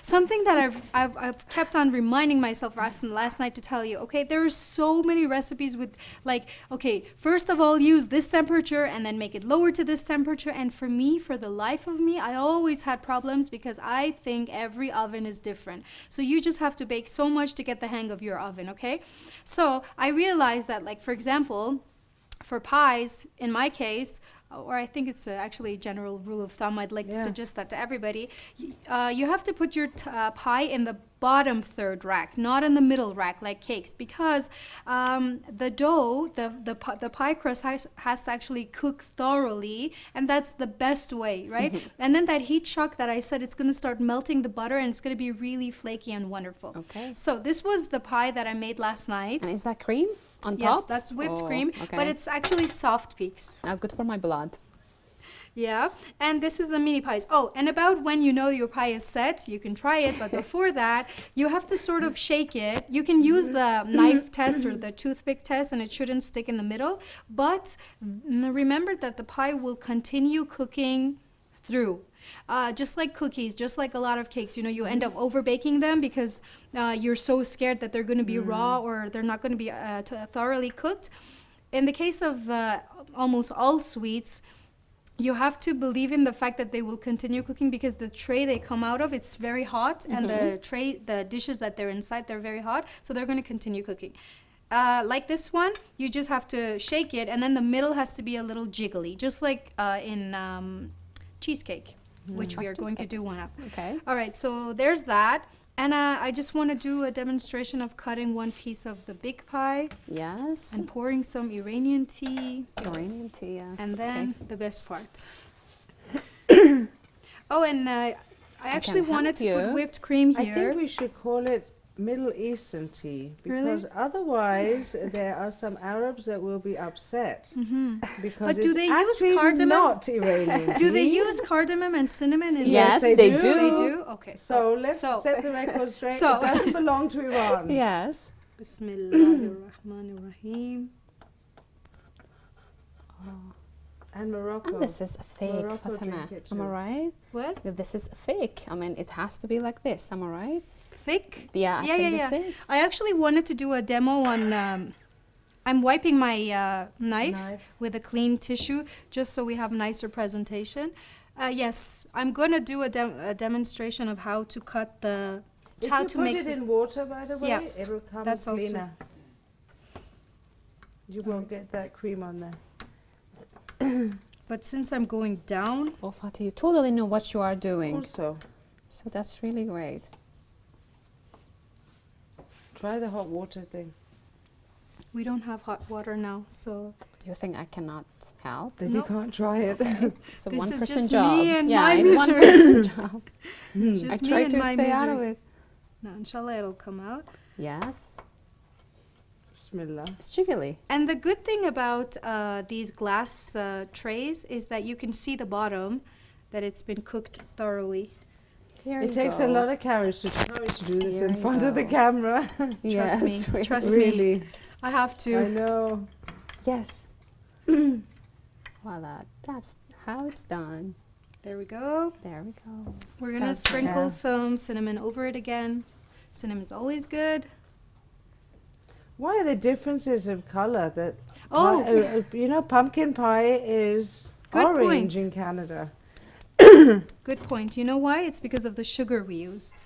something that I've kept on reminding myself last night to tell you. Okay, there are so many recipes with like, okay, first of all use this temperature and then make it lower to this temperature. And for me, for the life of me, I always had problems because I think every oven is different. So you just have to bake so much to get the hang of your oven. Okay, so I realized that, like, for example, for pies, in my case, or I think it's actually a general rule of thumb, I'd like to Yeah. suggest that to everybody, you have to put your pie in the bottom third rack, not in the middle rack like cakes, because the dough, the pie crust has to actually cook thoroughly, and that's the best way, right? And then that heat shock that I said, it's going to start melting the butter, and it's going to be really flaky and wonderful. Okay. So this was the pie that I made last night. And is that cream on Yes, top? that's whipped Oh, cream, okay. but it's actually soft peaks. Good for my blood. Yeah, and this is the mini pies. Oh, and about when you know your pie is set, you can try it, but before that, you have to sort of shake it. You can use the knife test or the toothpick test, and it shouldn't stick in the middle. But remember that the pie will continue cooking through. Just like cookies, just like a lot of cakes, you know, you end up over baking them because you're so scared that they're going to be raw or they're not going to be thoroughly cooked. In the case of almost all sweets, you have to believe in the fact that they will continue cooking because the tray they come out of, it's very hot, and the dishes that they're inside, they're very hot, so they're going to continue cooking. Like this one, you just have to shake it, and then the middle has to be a little jiggly, just like in cheesecake, which we are going to do one up. Okay. All right, so there's that. And I just want to do a demonstration of cutting one piece of the big pie Yes. and pouring some Iranian tea. Iranian tea, yes. And okay. then the best part. Oh, and I actually help wanted to you. put whipped cream I here. think we should call it Middle Eastern tea Really? because otherwise there are some Arabs that will be upset because But do it's they use actually cardamom? not Iranian Do they tea. use cardamom and cinnamon in Yes, they they do. do. They do? Okay. So let's So- set the record straight. So- It doesn't belong to Iran. Yes. Bismillahirrahmanirrahim. And Morocco. And this is thick, Morocco Fatima. drink it Am I too. right? What? Yeah, this is thick. I mean, it has to be like this. Am I right? Thick? Yeah, I Yeah, think yeah, this is. I actually wanted to do a demo on. I'm wiping my knife with a clean tissue just so we have nicer presentation. Yes, I'm gonna do a demonstration of how to cut the. If how you to put make it in water, by the way, Yeah, it'll come that's also- cleaner. You won't get that cream on there. But since I'm going down, Oh, Fatih, you totally know what you are doing. Also, So that's really great. try the hot water thing. we don't have hot water now, so You think I cannot help? Then No. you can't try it. It's a This is one-person just job. me and yeah, my it's misery. one-person job. it's I just me try and to my stay out of misery. it. No, inshallah, it'll come out. Yes. Bismillah. It's jiggly. And the good thing about these glass trays is that you can see the bottom, that it's been cooked thoroughly. Here It you takes go. a lot of courage to do this Here in you front of the go. camera. Yes, Trust me. really. Trust me. Really, I have I to. know. Yes. Voila. That's how it's done. There we go. There we go. We're gonna That's sprinkle yeah. some cinnamon over it again. Cinnamon's always good. Why are the differences of color? That Oh. you know, pumpkin pie is Good orange point. in Canada. Good point. You know why? It's because of the sugar we used.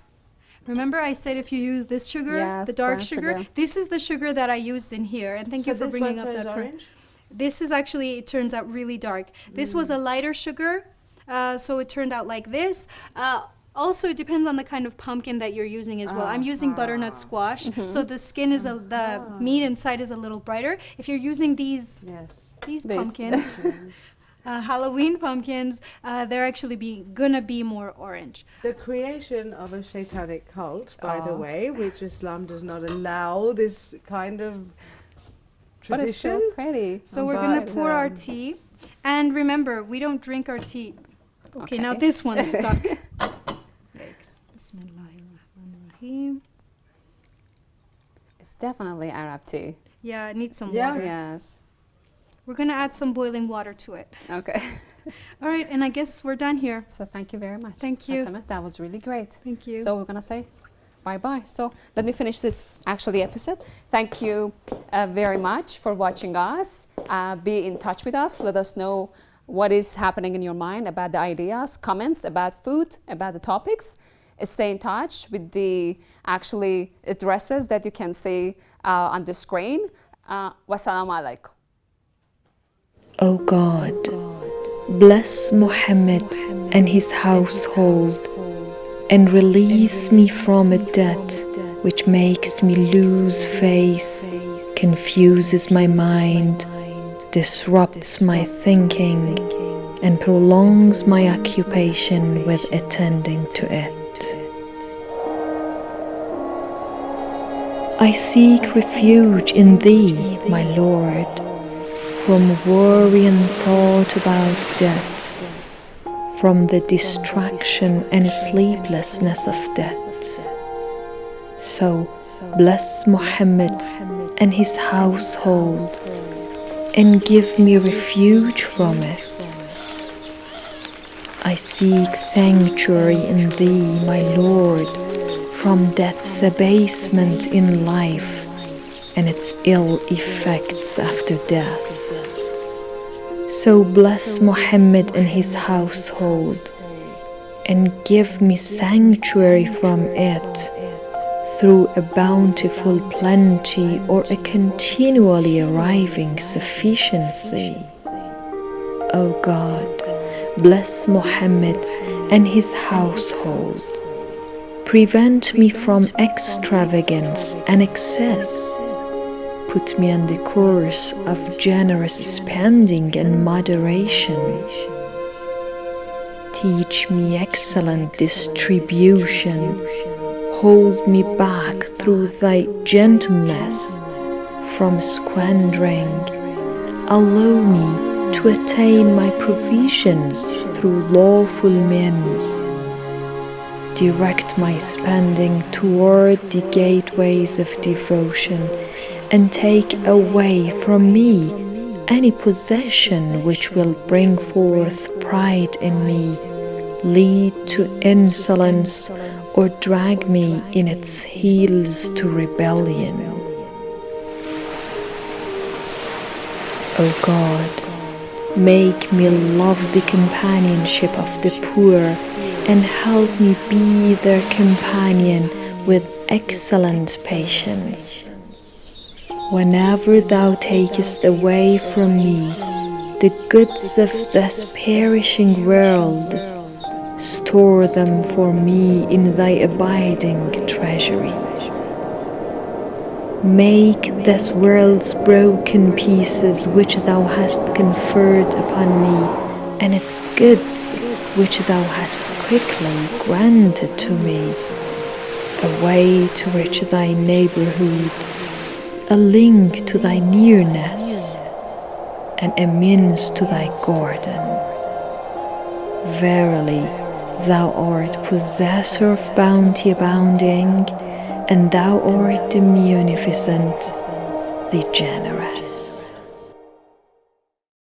Remember I said if you use this sugar, Yes, the dark brown sugar, sugar. this is the sugar that I used in here. And thank So you for this bringing one up turns that point. orange. This is actually, it turns out really dark. This was a lighter sugar, so it turned out like this. Also, it depends on the kind of pumpkin that you're using as well. I'm using butternut squash, so the skin is the meat inside is a little brighter. If you're using these Yes. these This. pumpkins, Halloween pumpkins, they're actually gonna be more orange. The creation of a satanic cult, by the Oh. way, which Islam does not allow this kind of But it's tradition. so pretty. So we're gonna But, pour our um, tea, and remember, we don't drink our tea. Okay, now Okay. this one's stuck. Bismillahirrahmanirrahim. It's definitely Arab tea. Yeah, it needs some Yeah. water. Yes. We're gonna add some boiling water to it. Okay. All right, and I guess we're done here. So thank you very much. Thank you. Fatima. That was really great. Thank you. So we're gonna say bye-bye. So let me finish this actually episode. Thank you very much for watching us. Be in touch with us. Let us know what is happening in your mind about the ideas, comments about food, about the topics. Stay in touch with the actually addresses that you can see on the screen. Wassalamu alaikum. O God, bless Muhammad and his household, and release me from a debt which makes me lose faith, confuses my mind, disrupts my thinking, and prolongs my occupation with attending to it. I seek refuge in Thee, my Lord, from worry and thought about death, from the distraction and sleeplessness of death. So bless Muhammad and his household and give me refuge from it. I seek sanctuary in Thee, my Lord, from death's abasement in life and its ill effects after death. So bless Muhammad and his household and give me sanctuary from it through a bountiful plenty or a continually arriving sufficiency. O God, bless Muhammad and his household. Prevent me from extravagance and excess. Put me on the course of generous spending and moderation. Teach me excellent distribution. Hold me back through Thy gentleness from squandering. Allow me to attain my provisions through lawful means. Direct my spending toward the gateways of devotion and take away from me any possession which will bring forth pride in me, lead to insolence, or drag me in its heels to rebellion. O God, make me love the companionship of the poor and help me be their companion with excellent patience. Whenever Thou takest away from me the goods of this perishing world, store them for me in Thy abiding treasuries. Make this world's broken pieces which Thou hast conferred upon me, and its goods which Thou hast quickly granted to me, a way to reach Thy neighborhood, a link to Thy nearness, and a means to Thy garden. Verily, Thou art possessor of bounty abounding, and Thou art the munificent, the generous.